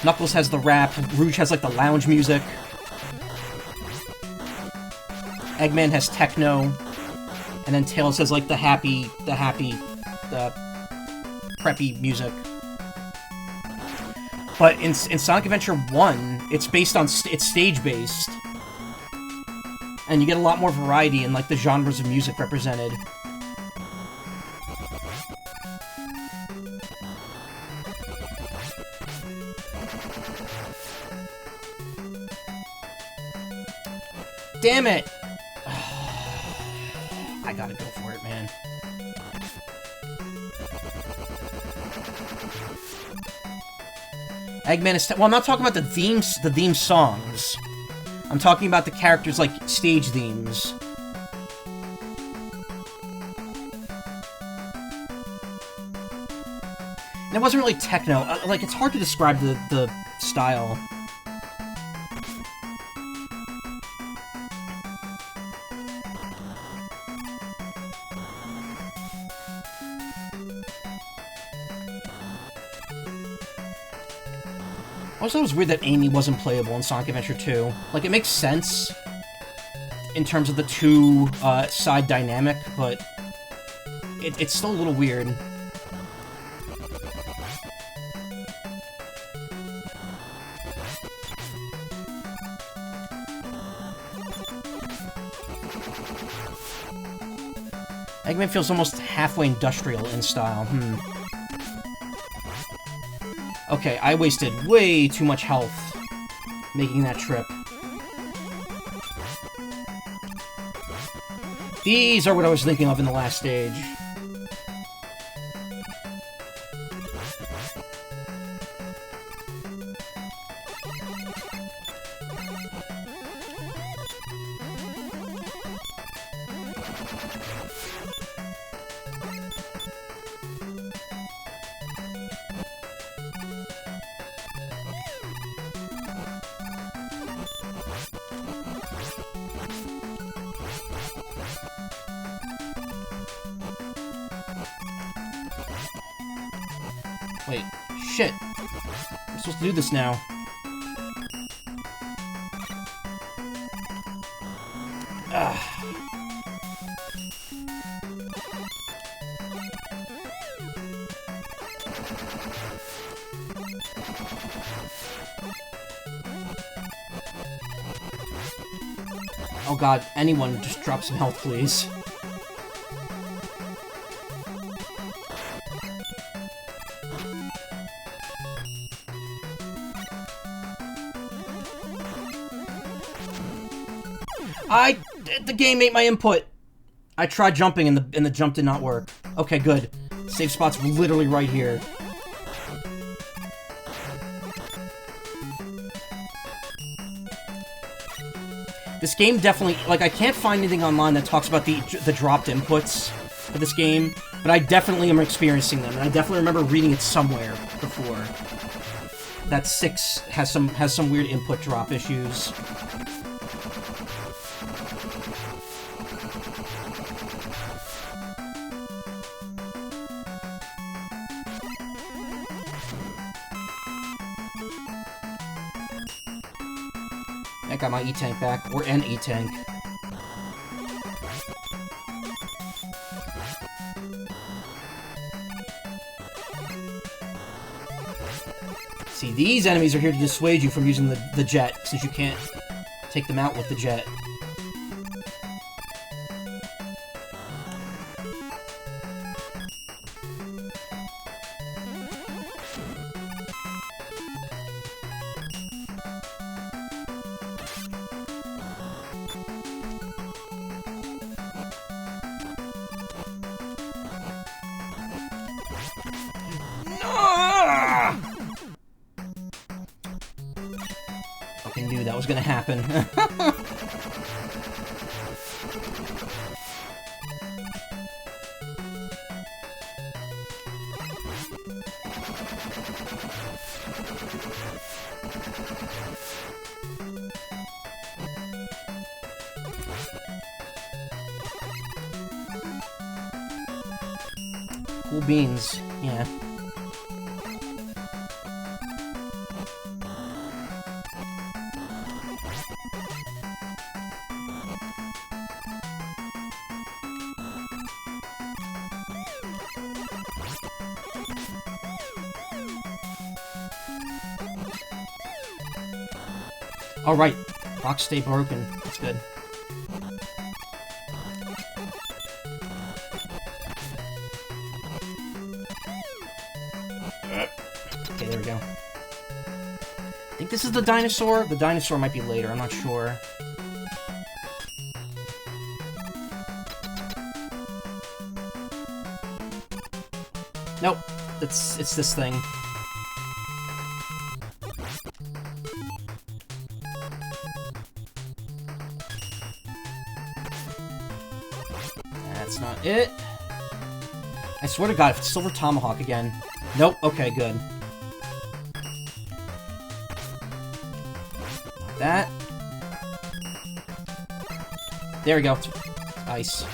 Knuckles has the rap. Rouge has, like, the lounge music. Eggman has techno. And then Tails has, like, the preppy music. But in Sonic Adventure 1, it's based on, it's stage-based. And you get a lot more variety in, like, the genres of music represented. Damn it! I gotta go for it, man. Eggman is... well, I'm not talking about the theme songs. I'm talking about the characters, like, stage themes. And it wasn't really techno. Like, it's hard to describe the style. Also, it was weird that Amy wasn't playable in Sonic Adventure 2. Like, it makes sense in terms of the 2 side dynamic, but it's still a little weird. Eggman feels almost halfway industrial in style. Okay, I wasted way too much health making that trip. These are what I was thinking of in the last stage. Wait, shit. I'm supposed to do this now. Ugh. Oh god, anyone just drop some health, please. The game ate my input. I tried jumping and the jump did not work. Okay, good. Safe spot's literally right here. This game definitely, like, I can't find anything online that talks about the dropped inputs for this game, but I definitely am experiencing them, and I definitely remember reading it somewhere before. That 6 has some weird input drop issues. I got my E-Tank back, or an E-Tank. See, these enemies are here to dissuade you from using the jet, since you can't take them out with the jet. Fucking knew that was gonna happen. Cool beans, yeah. All right, box stay broken. That's good. Okay, there we go. I think this is the dinosaur. The dinosaur might be later. I'm not sure. Nope, it's this thing. That's not it. I swear to God, if it's Silver Tomahawk again. Nope, okay, good. Not that. There we go. Ice.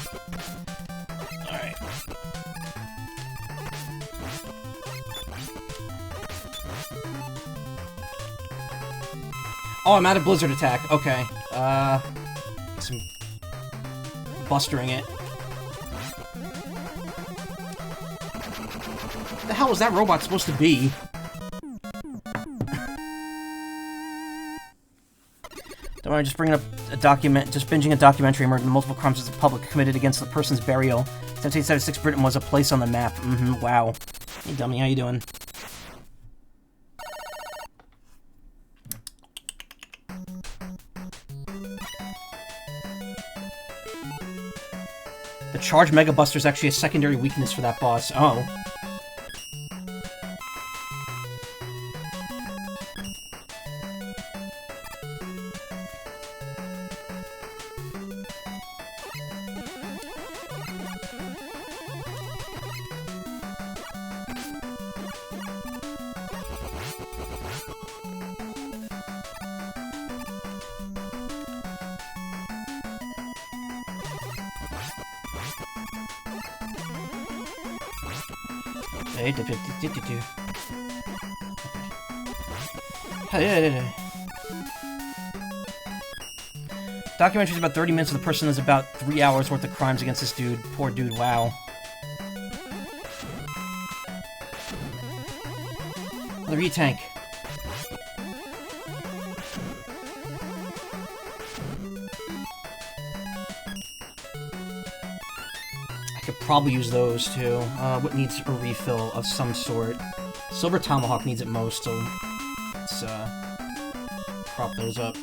Alright. Oh, I'm out of Blizzard Attack. Okay. Guess I'm bustering it. What the hell was that robot supposed to be? Don't worry, just bringing up a document, just binging a documentary emerging the multiple crimes of the public committed against the person's burial. 1776 Britain was a place on the map. Wow. Hey, dummy, how you doing? The Charge Mega Buster is actually a secondary weakness for that boss. Oh. Documentary's about 30 minutes of the person is about 3 hours worth of crimes against this dude. Poor dude, wow. Another E-Tank. I could probably use those too. What needs a refill of some sort? Silver Tomahawk needs it most, so let's prop those up.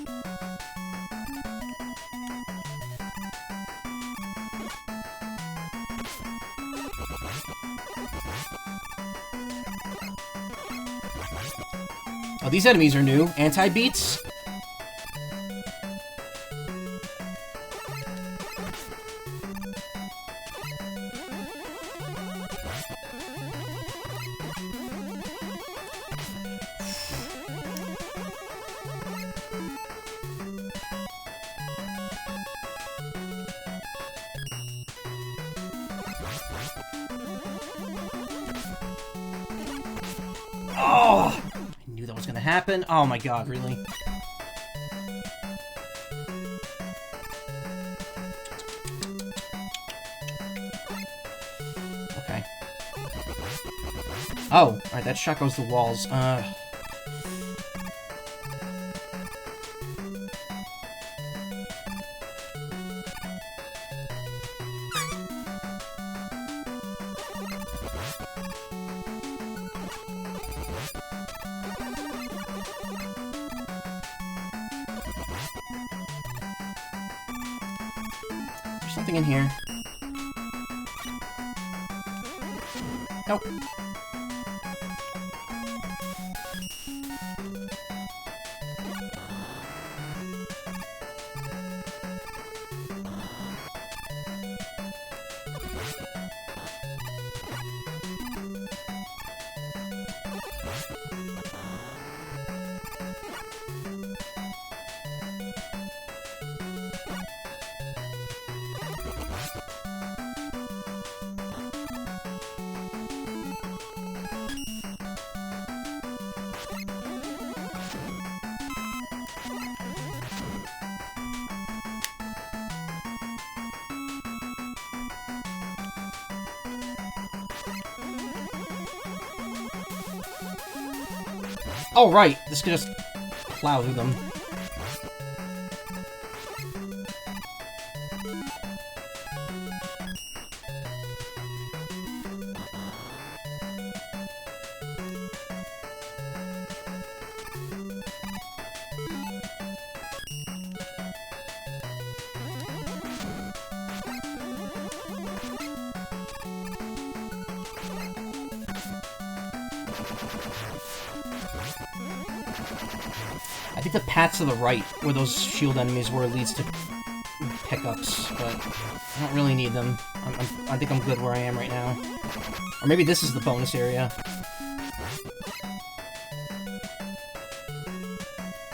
Oh, these enemies are new. Anti-beats? Oh! I knew that was gonna happen. Oh my god, really? Okay. Oh, alright, that shot goes to the walls. There's something in here. Nope. Oh, right. This could just plow through them. I think the paths to the right, where those shield enemies were, leads to pickups, but I don't really need them. I think I'm good where I am right now. Or maybe this is the bonus area.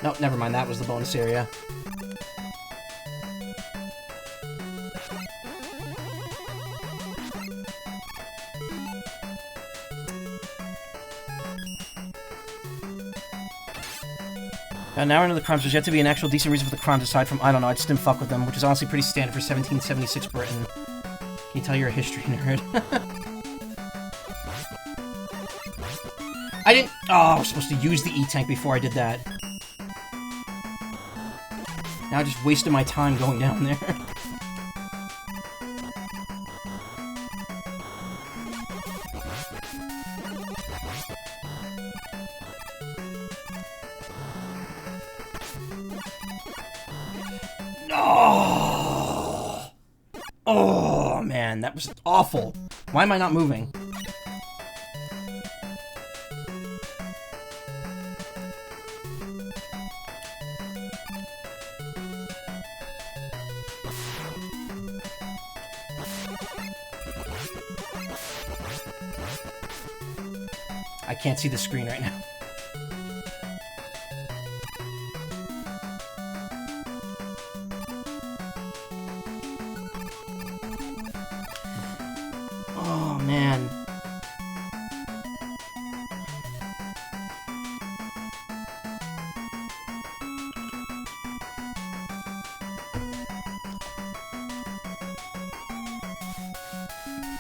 Nope, never mind, that was the bonus area. Now we're into the crimes. There's yet to be an actual decent reason for the crimes aside from, I don't know, I just didn't fuck with them, which is honestly pretty standard for 1776 Britain. Can you tell you're a history nerd? I didn't... Oh, I was supposed to use the E-Tank before I did that. Now I just wasted my time going down there. Oh! Oh, man, that was awful. Why am I not moving? I can't see the screen right now. Oh, man.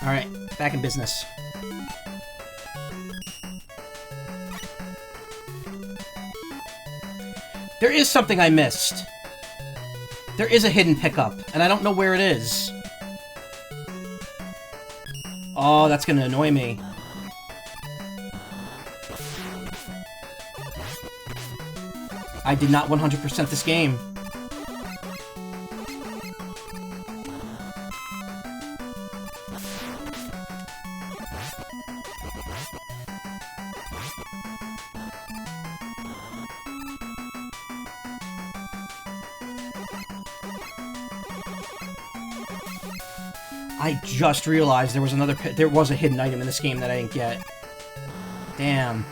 Alright, back in business. There is something I missed. There is a hidden pickup, and I don't know where it is. Oh, that's gonna annoy me. I did not 100% this game. I just realized there was a hidden item in this game that I didn't get. Damn.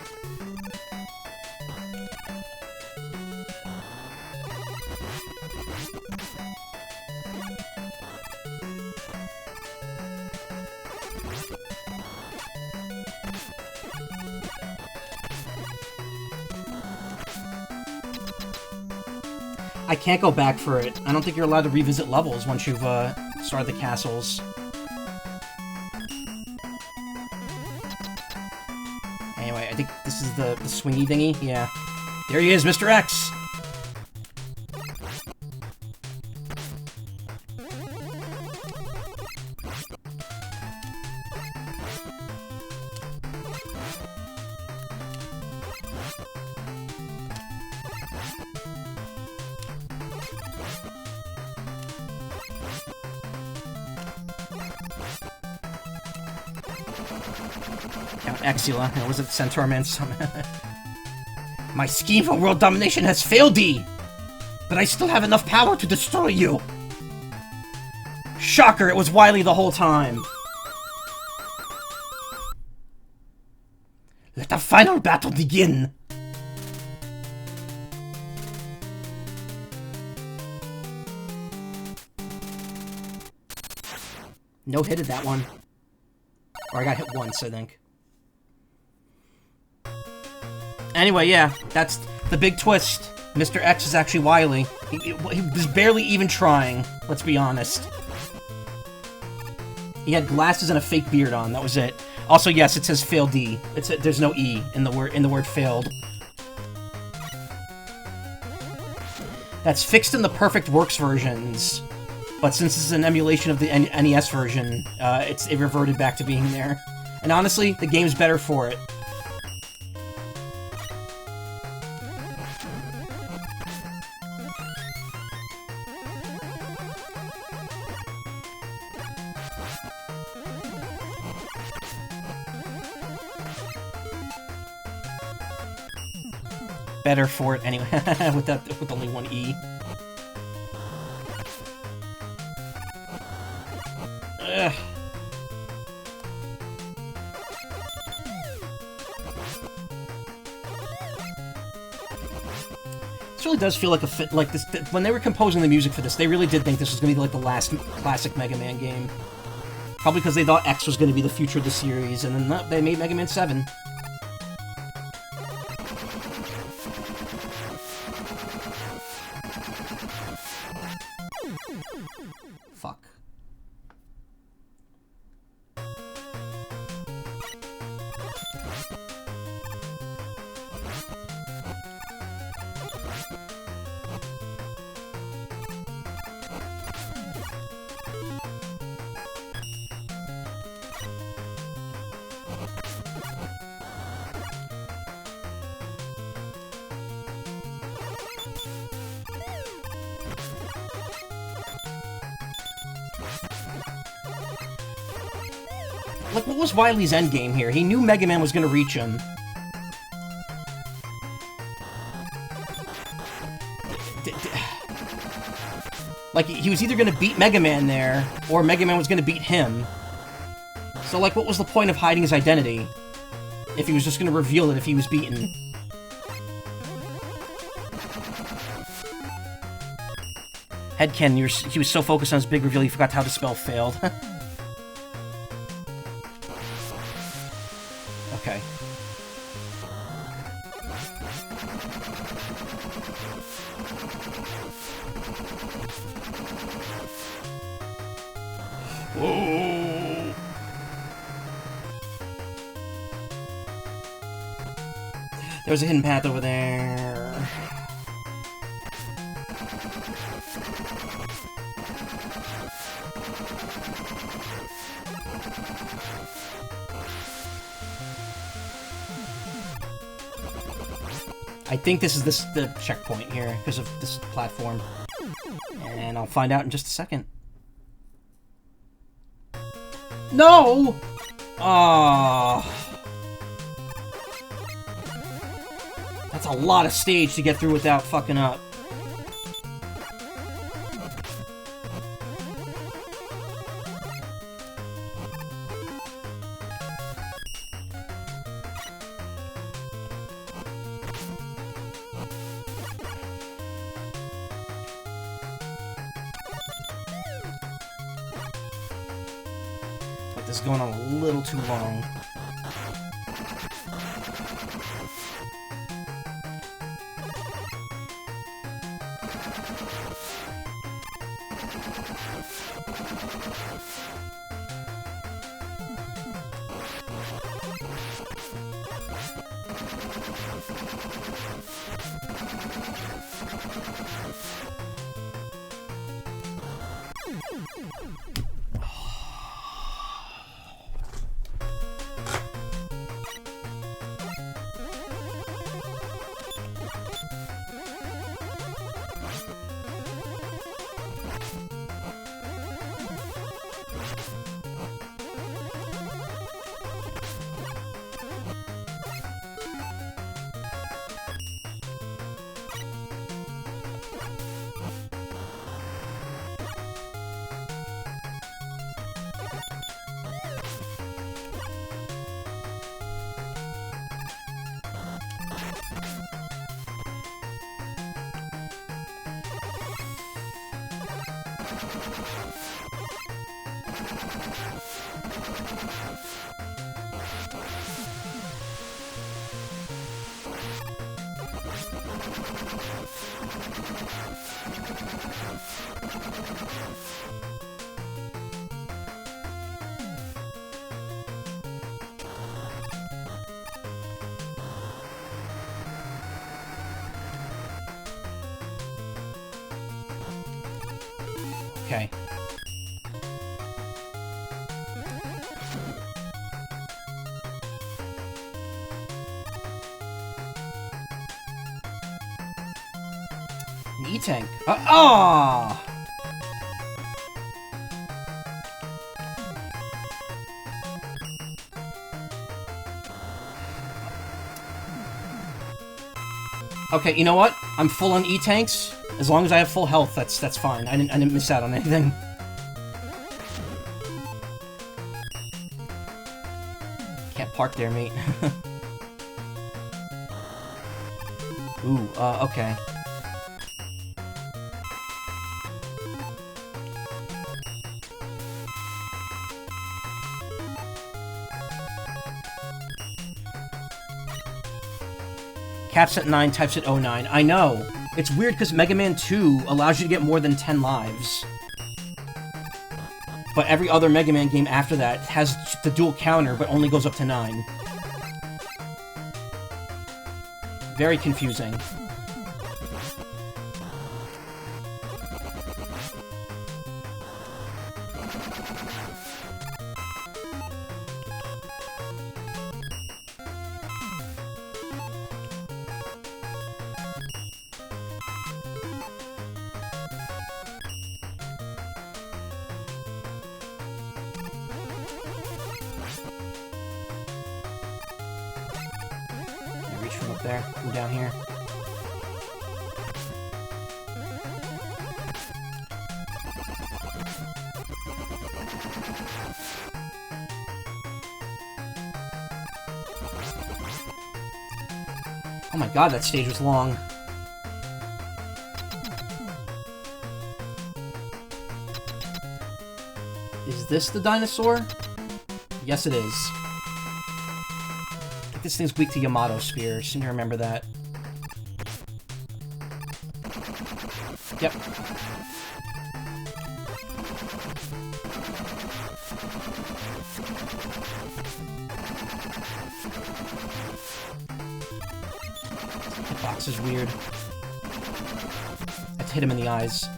I can't go back for it. I don't think you're allowed to revisit levels once you've started the castles. Anyway, I think this is the swingy thingy. Yeah. There he is, Mr. X! Count Exula. Was it Centaur Man Summon? My scheme for world domination has failed thee! But I still have enough power to destroy you! Shocker, it was Wily the whole time! Let the final battle begin! No hitted that one. Or I got hit once, I think. Anyway, yeah, that's the big twist. Mr. X is actually Wily. He was barely even trying, let's be honest. He had glasses and a fake beard on, that was it. Also, yes, it says failed D. There's no E in the word failed. That's fixed in the Perfect Works versions. But since this is an emulation of the NES version, it reverted back to being there. And honestly, the game's better for it. Better for it anyway, with only one E. Ugh. This really does feel like this. When they were composing the music for this, they really did think this was going to be like the last classic Mega Man game. Probably because they thought X was going to be the future of the series, and then they made Mega Man 7. Fuck. Like, what was Wily's endgame here? He knew Mega Man was gonna reach him. Like, he was either gonna beat Mega Man there, or Mega Man was gonna beat him. So, like, what was the point of hiding his identity? If he was just gonna reveal it if he was beaten. Headcanon, he was so focused on his big reveal he forgot how to spell failed. Okay. Whoa. There's a hidden path over there. I think this is the checkpoint here, because of this platform. And I'll find out in just a second. No! Oh. That's a lot of stage to get through without fucking up. This is going on a little too long. Okay. An E-Tank. Ah! Okay, you know what? I'm full on E-Tanks. As long as I have full health, that's fine. I didn't miss out on anything. Can't park there, mate. Ooh, okay. Caps at 9, types at 09. I know. It's weird because Mega Man 2 allows you to get more than 10 lives. But every other Mega Man game after that has the dual counter, but only goes up to 9. Very confusing. From up there, come down here. Oh my god, that stage was long. Is this the dinosaur? Yes, it is. This thing's weak to Yamato Spear. Seem to remember that. Yep. Hitbox is weird. Let's hit him in the eyes.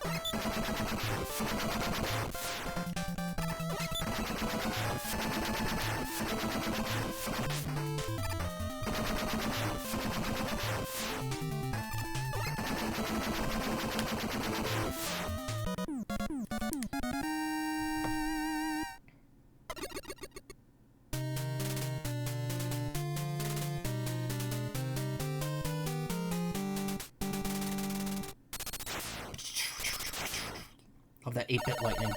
Of that 8-bit lightning.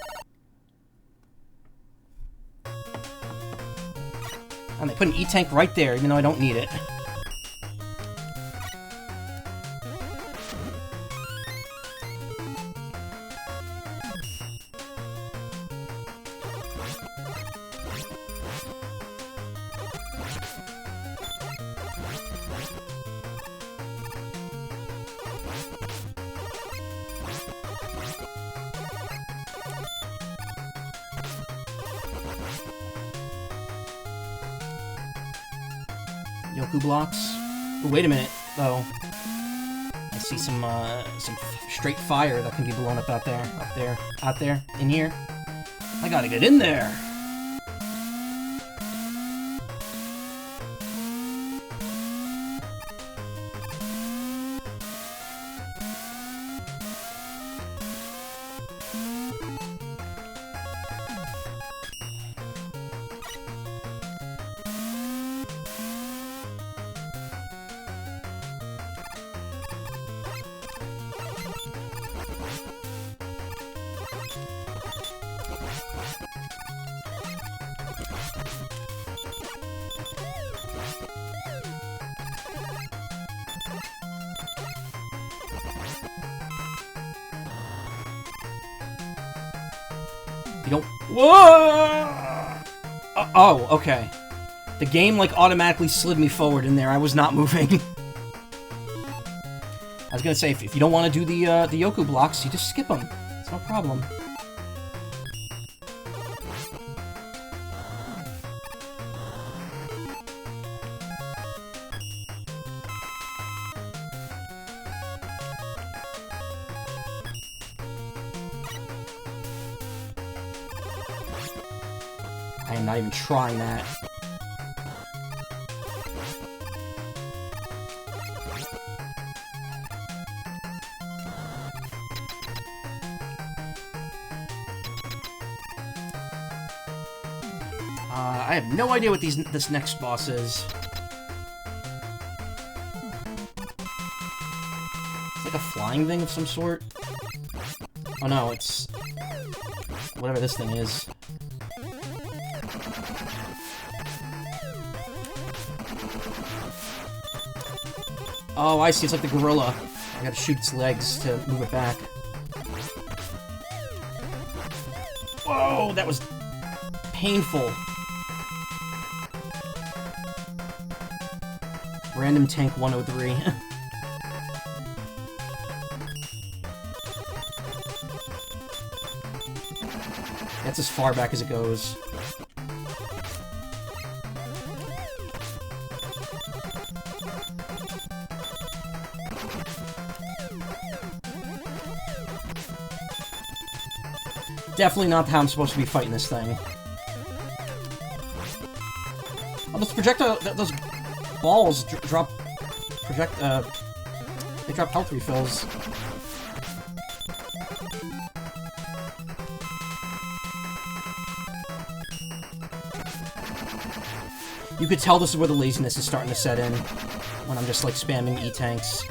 And they put an E-Tank right there, even though I don't need it. Yoku blocks. Ooh, wait a minute, though. I see some straight fire that can be blown up out there, in here. I gotta get in there! You don't... Whoa! Oh, okay. The game, like, automatically slid me forward in there. I was not moving. I was gonna say, if you don't want to do the Yoku blocks, you just skip them. It's no problem. I am not even trying that. I have no idea what this next boss is. It's like a flying thing of some sort. Oh no, it's... whatever this thing is. Oh, I see. It's like the gorilla. I gotta shoot its legs to move it back. Whoa, that was painful. Random Tank 103. That's as far back as it goes. Definitely not how I'm supposed to be fighting this thing. Oh, those projectile... those balls drop... they drop health refills. You could tell this is where the laziness is starting to set in. When I'm just, like, spamming E-tanks.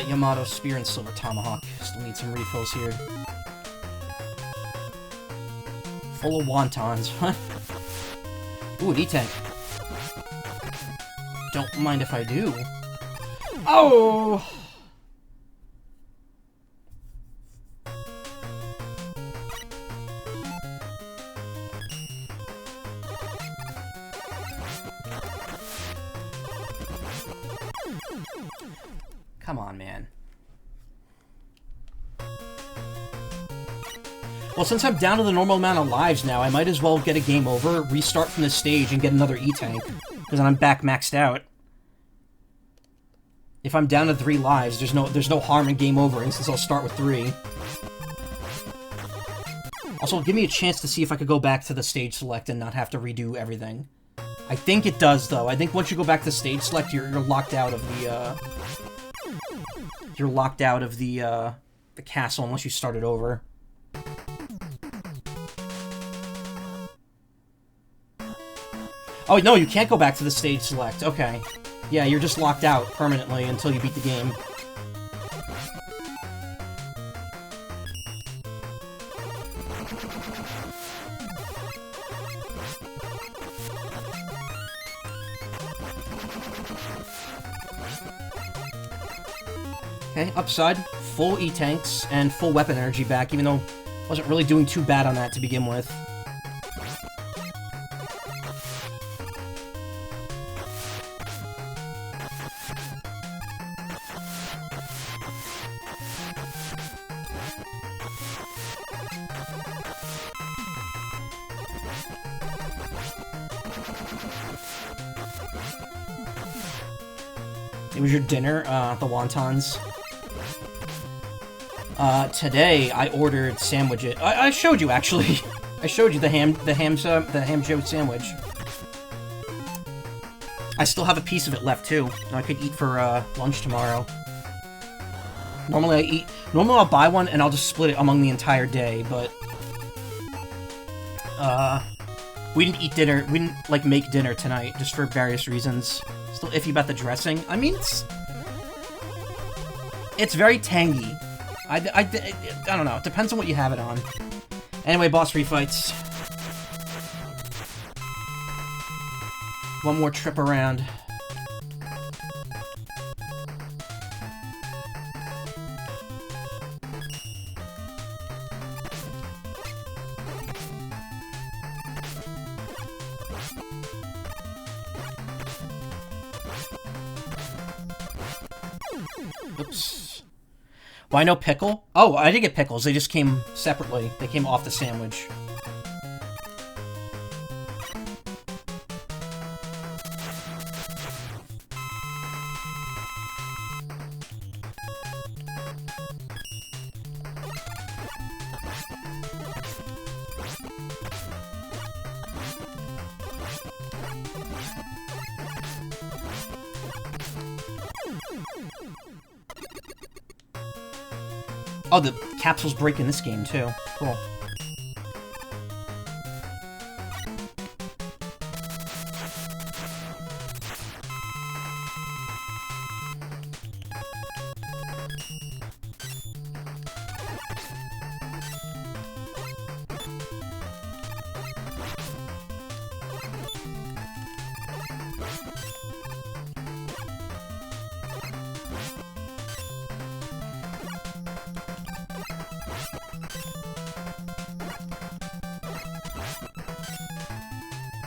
Yamato Spear and Silver Tomahawk. Still need some refills here. Full of wontons. Ooh, an E-tank. Don't mind if I do. Oh! Come on, man. Well, since I'm down to the normal amount of lives now, I might as well get a game over, restart from the stage, and get another E-tank. Because then I'm back maxed out. If I'm down to 3 lives, there's no harm in game overing, since I'll start with 3. Also, give me a chance to see if I could go back to the stage select and not have to redo everything. I think it does, though. I think once you go back to stage select, you're locked out of the, you're locked out of the castle unless you start it over. Oh, no, you can't go back to the stage select. Okay. Yeah, you're just locked out permanently until you beat the game. Okay, upside, full E-tanks and full weapon energy back, even though I wasn't really doing too bad on that to begin with. It was your dinner, the wontons. Today I ordered sandwiches. I showed you, actually. I showed you the ham joe sandwich. I still have a piece of it left, too. I could eat for, lunch tomorrow. Normally I'll buy one and I'll just split it among the entire day, but... we didn't eat dinner. We didn't, like, make dinner tonight, just for various reasons. Still iffy about the dressing. I mean, it's very tangy. I don't know. It depends on what you have it on. Anyway, boss refights. One more trip around. Oops. Why no pickle? Oh, I did get pickles. They just came separately. They came off the sandwich. Oh, the capsules break in this game, too. Cool.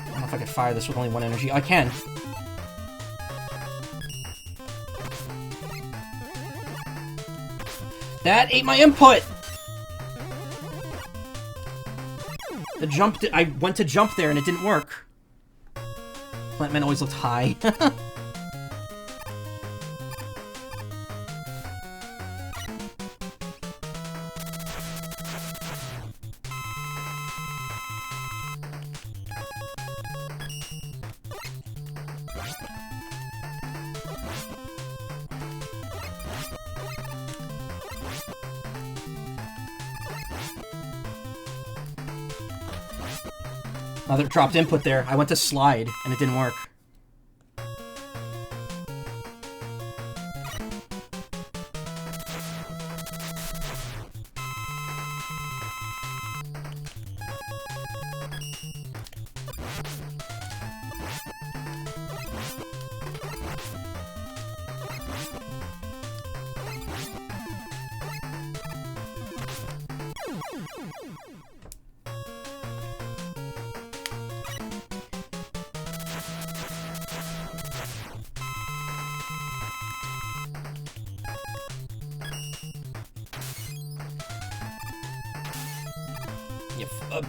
I don't know if I could fire this with only one energy. I can. That ate my input! The jump... I went to jump there and it didn't work. Plantman always looked high. Another dropped input there. I went to slide, and it didn't work.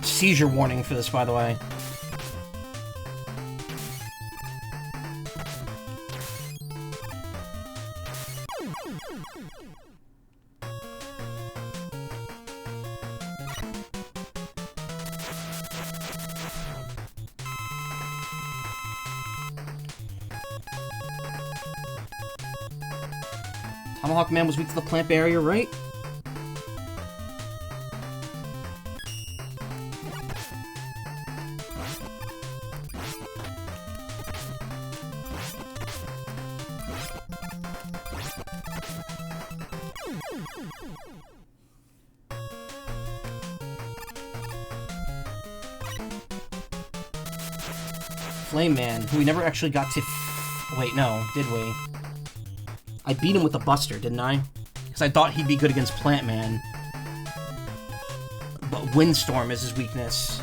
Seizure warning for this, by the way. Tomahawk Man was weak to the plant barrier, right? Flame Man, who we never actually got to... Wait, no, did we? I beat him with the Buster, didn't I? Because I thought he'd be good against Plant Man. But Windstorm is his weakness.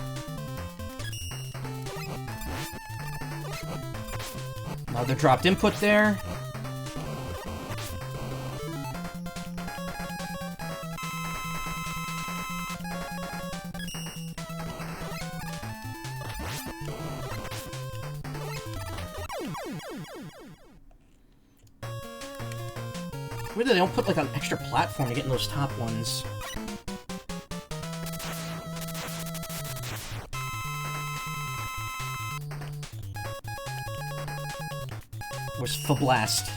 Another dropped input there. Weird that they don't put like an extra platform to get in those top ones. Where's Fablast?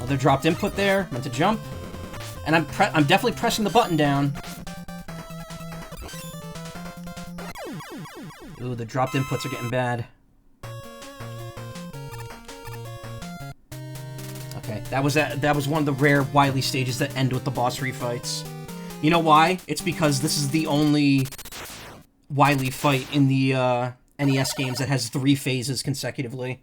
Other dropped input there, meant to jump. And I'm definitely pressing the button down. Ooh, the dropped inputs are getting bad. Okay, that was one of the rare Wily stages that end with the boss refights. You know why? It's because this is the only Wily fight in the NES games that has 3 phases consecutively.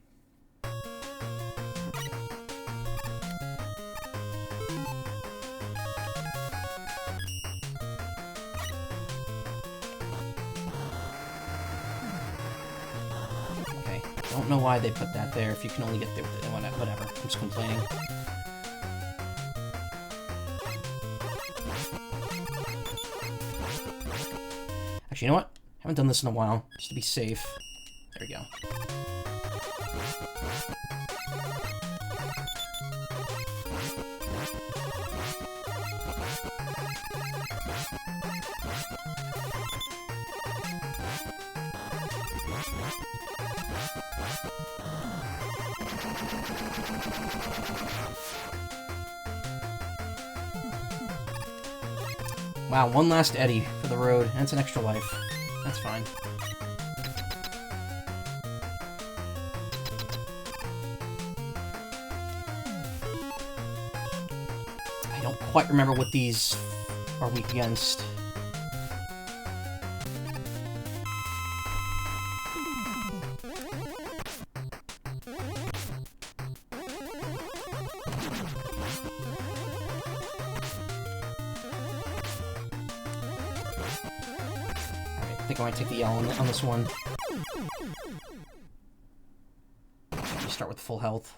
Don't know why they put that there if you can only get there with it. Whatever. I'm just complaining. Actually, you know what? I haven't done this in a while, just to be safe. There we go. Wow, one last Eddie for the road, and it's an extra life. That's fine. I don't quite remember what these are weak against. I think I might take the L on this one. You start with full health.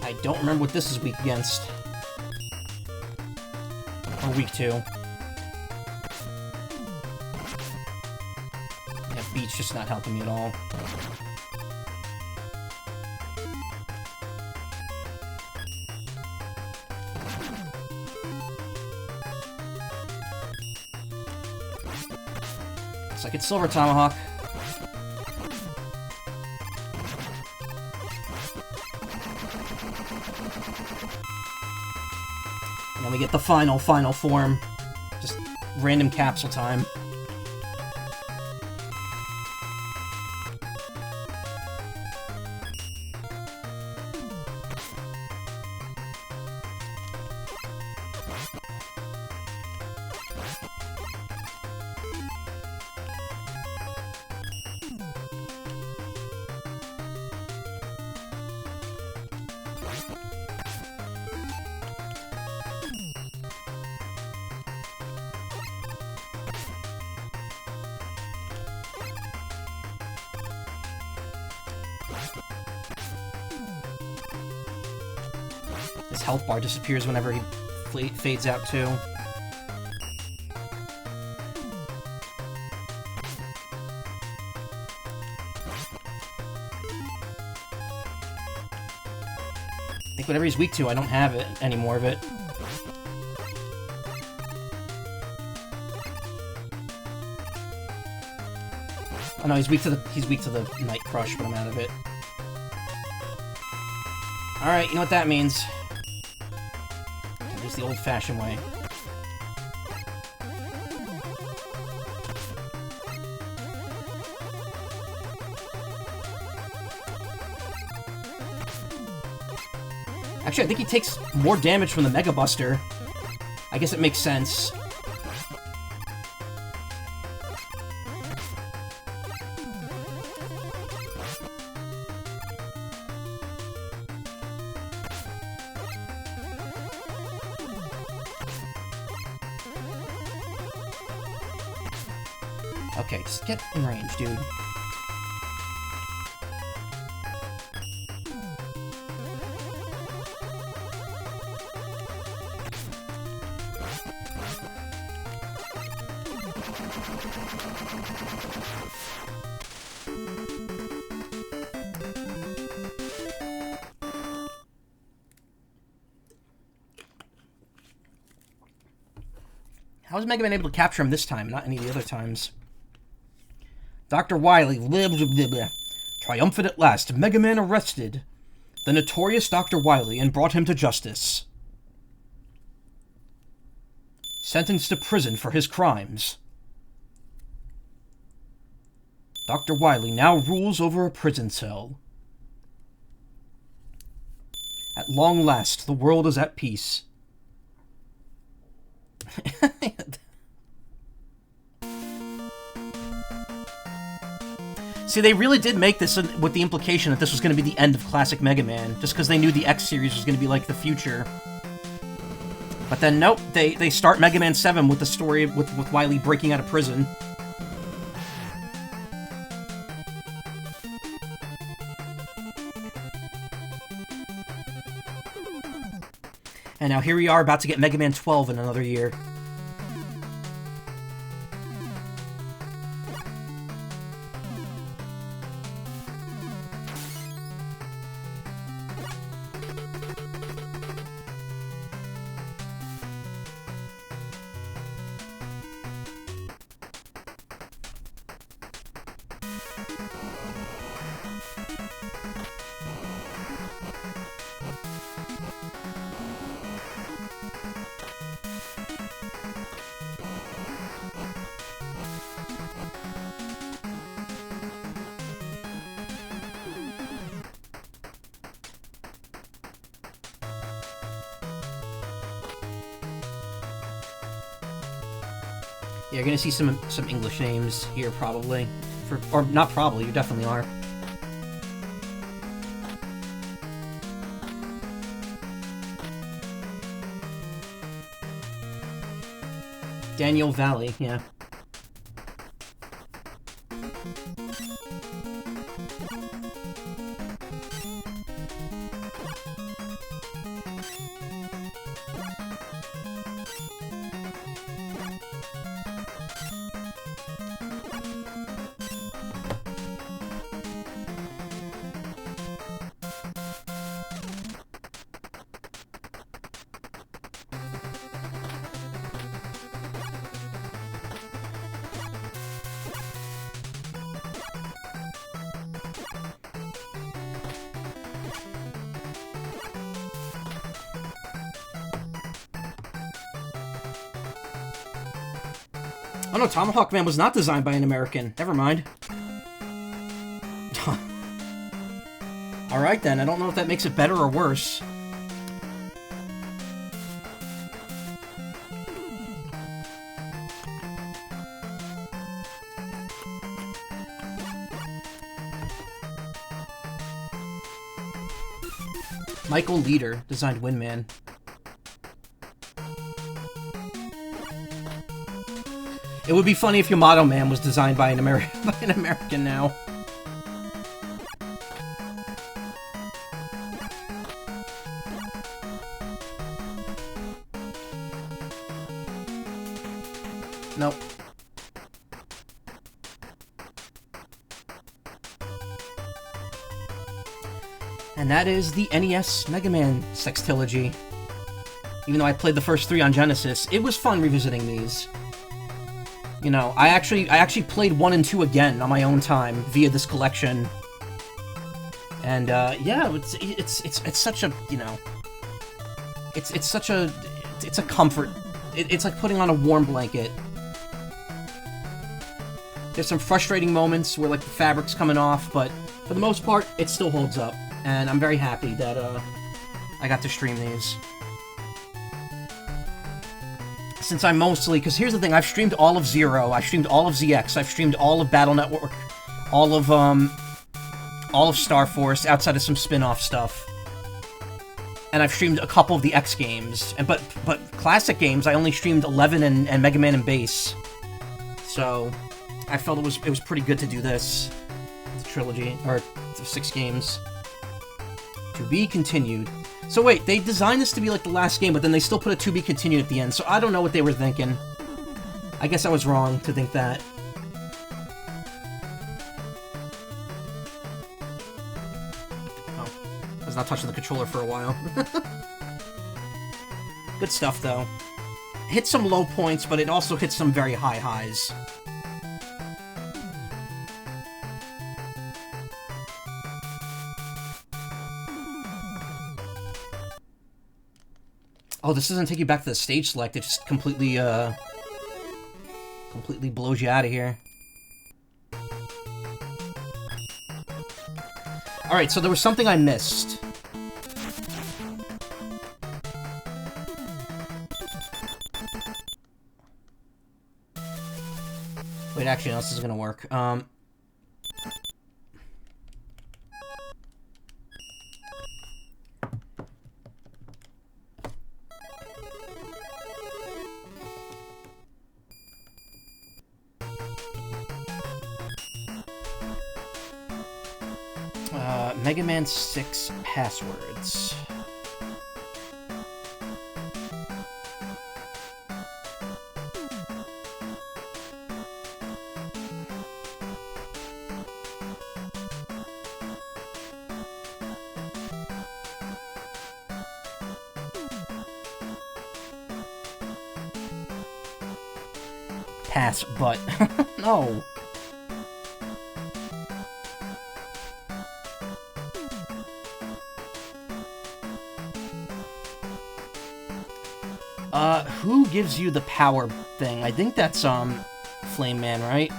I don't remember what this is weak against. Or weak to. Yeah, Beat's just not helping me at all. Looks like it's Silver Tomahawk. And then we get the final form. Just random capsule time. His health bar disappears whenever he fades out, too. I think whatever he's weak to, I don't have it, any more of it. Oh no, he's weak to the Night Crush, but I'm out of it. Alright, you know what that means. Just the old-fashioned way. Actually, I think he takes more damage from the Mega Buster. I guess it makes sense. Okay, just get in range, dude. How was Megaman able to capture him this time, not any of the other times? Dr. Wily, blah, blah, blah, blah. Triumphant at last, Megaman arrested the notorious Dr. Wily and brought him to justice. Sentenced to prison for his crimes. Dr. Wily now rules over a prison cell. At long last, the world is at peace. See, they really did make this with the implication that this was going to be the end of classic Mega Man, just because they knew the X series was going to be like the future. But then, nope, they start Mega Man 7 with the story with Wily breaking out of prison. And now here we are about to get Mega Man 12 in another year. Yeah, you're gonna see some English names here, probably. Or not probably, you definitely are. Daniel Valley, yeah. Oh no, Tomahawk Man was not designed by an American. Never mind. Alright then, I don't know if that makes it better or worse. Michael Leader designed Windman. It would be funny if Yamato Man was designed by an American now. Nope. And that is the NES Mega Man Sextilogy. Even though I played the first 3 on Genesis, it was fun revisiting these. You know, I actually played 1 and 2 again on my own time via this collection. And yeah, it's such a, you know, it's such a comfort. It's like putting on a warm blanket. There's some frustrating moments where like the fabric's coming off, but for the most part, it still holds up. And I'm very happy that I got to stream these. Since I'm mostly... Because here's the thing, I've streamed all of Zero, I've streamed all of ZX, I've streamed all of Battle Network, all of Star Force, outside of some spin-off stuff. And I've streamed a couple of the X games. But classic games, I only streamed 11 and Mega Man and Bass. So, I felt it was pretty good to do this. The trilogy, or the 6 games. To be continued. So wait, they designed this to be like the last game, but then they still put a to be continued at the end, so I don't know what they were thinking. I guess I was wrong to think that. Oh. I was not touching the controller for a while. Good stuff, though. Hit some low points, but it also hits some very high highs. Oh, this doesn't take you back to the stage select, it just completely blows you out of here. Alright, so there was something I missed. Wait, actually, no, this is gonna work. Mega Man 6 passwords. Pass, but no. Who gives you the power thing? I think that's, Flame Man, right?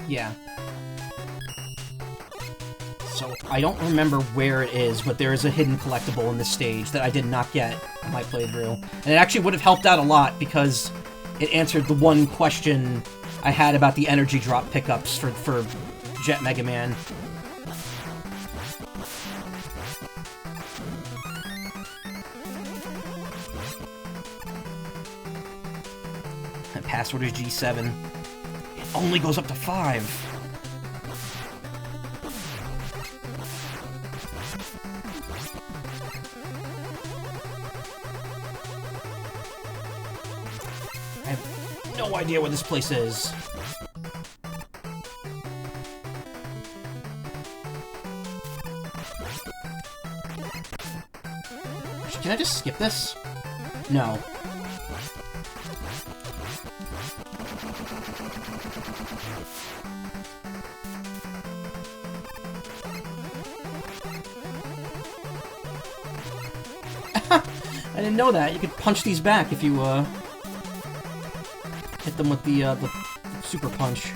Yeah. So, I don't remember where it is, but there is a hidden collectible in this stage that I did not get on my playthrough. And it actually would have helped out a lot, because it answered the one question I had about the energy drop pickups for Jet Mega Man. And password is G7. Only goes up to 5. I have no idea where this place is. Can I just skip this? No. I didn't know that. You could punch these back if you, hit them with the super punch.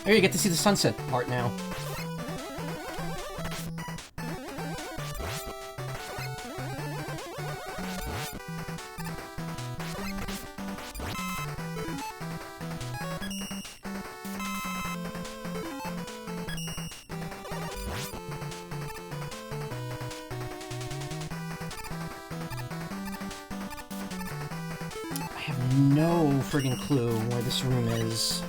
There you get to see the sunset part now. I have no friggin' clue where this room is.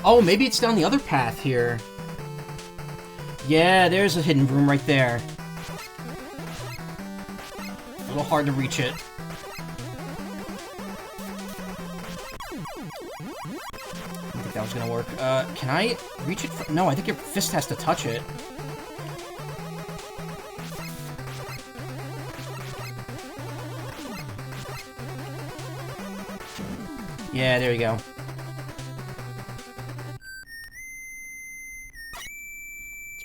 Oh, maybe it's down the other path here. Yeah, there's a hidden room right there. A little hard to reach it. I didn't think that was gonna work. Can I reach it? No, I think your fist has to touch it. Yeah, there you go.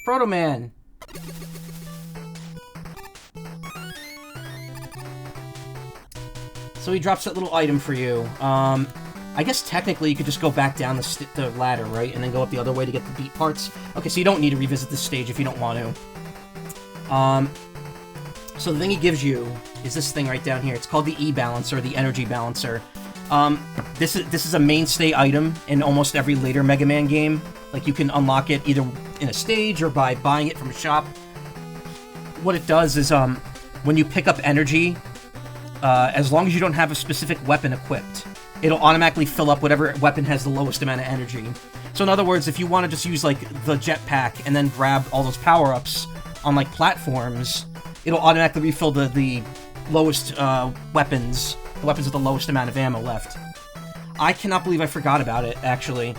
Proto Man. So he drops that little item for you. I guess technically you could just go back down the ladder, right? And then go up the other way to get the beat parts. Okay, so you don't need to revisit this stage if you don't want to. So the thing he gives you is this thing right down here. It's called the E-Balancer, the Energy Balancer. This is a mainstay item in almost every later Mega Man game. Like, you can unlock it either in a stage or by buying it from a shop. What it does is, when you pick up energy, as long as you don't have a specific weapon equipped, it'll automatically fill up whatever weapon has the lowest amount of energy. So in other words, if you want to just use, like, the jetpack and then grab all those power-ups on, like, platforms, it'll automatically refill the lowest weapons, the weapons with the lowest amount of ammo left. I cannot believe I forgot about it, actually.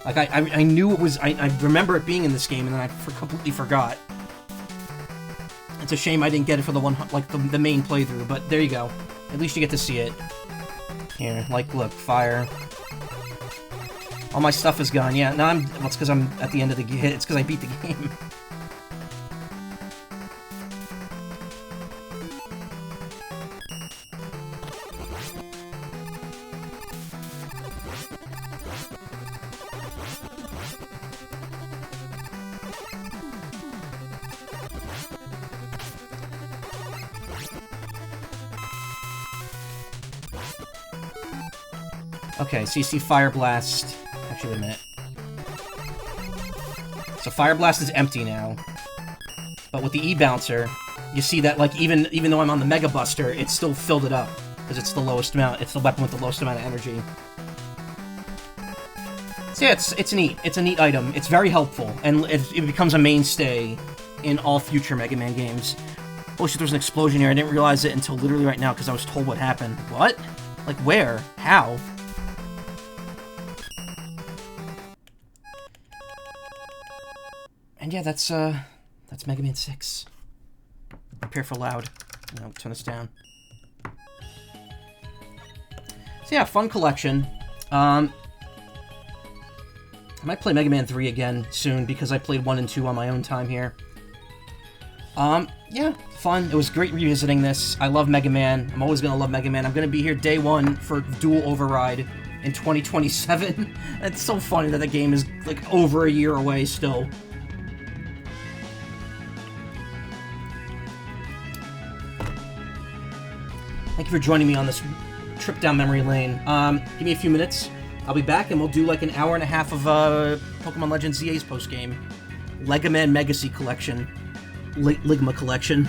Like, I knew it was... I remember it being in this game, and then I completely forgot. It's a shame I didn't get it for the one, like, the main playthrough, but there you go. At least you get to see it. Here, like, look, fire. All my stuff is gone. Yeah, now well, it's because I'm at the end of the game. It's because I beat the game. Okay, so you see Fire Blast. Actually, wait a minute. So Fire Blast is empty now. But with the E-Bouncer, you see that, like, even though I'm on the Mega Buster, it's still filled it up. Because it's the lowest amount, it's the weapon with the lowest amount of energy. So yeah, it's neat. It's a neat item. It's very helpful, and it becomes a mainstay in all future Mega Man games. Oh shit, there's an explosion here. I didn't realize it until literally right now, because I was told what happened. What? Like, where? How? And yeah, that's Mega Man 6. Prepare for loud. No, turn this down. So yeah, fun collection. I might play Mega Man 3 again soon, because I played 1 and 2 on my own time here. Yeah, fun. It was great revisiting this. I love Mega Man. I'm always gonna love Mega Man. I'm gonna be here day one for Dual Override in 2027. It's so funny that the game is, like, over a year away still. Thank you for joining me on this trip down memory lane. Give me a few minutes. I'll be back, and we'll do like an hour and a half of Pokemon Legends ZA's post-game. Legaman Legacy Collection. Ligma Collection.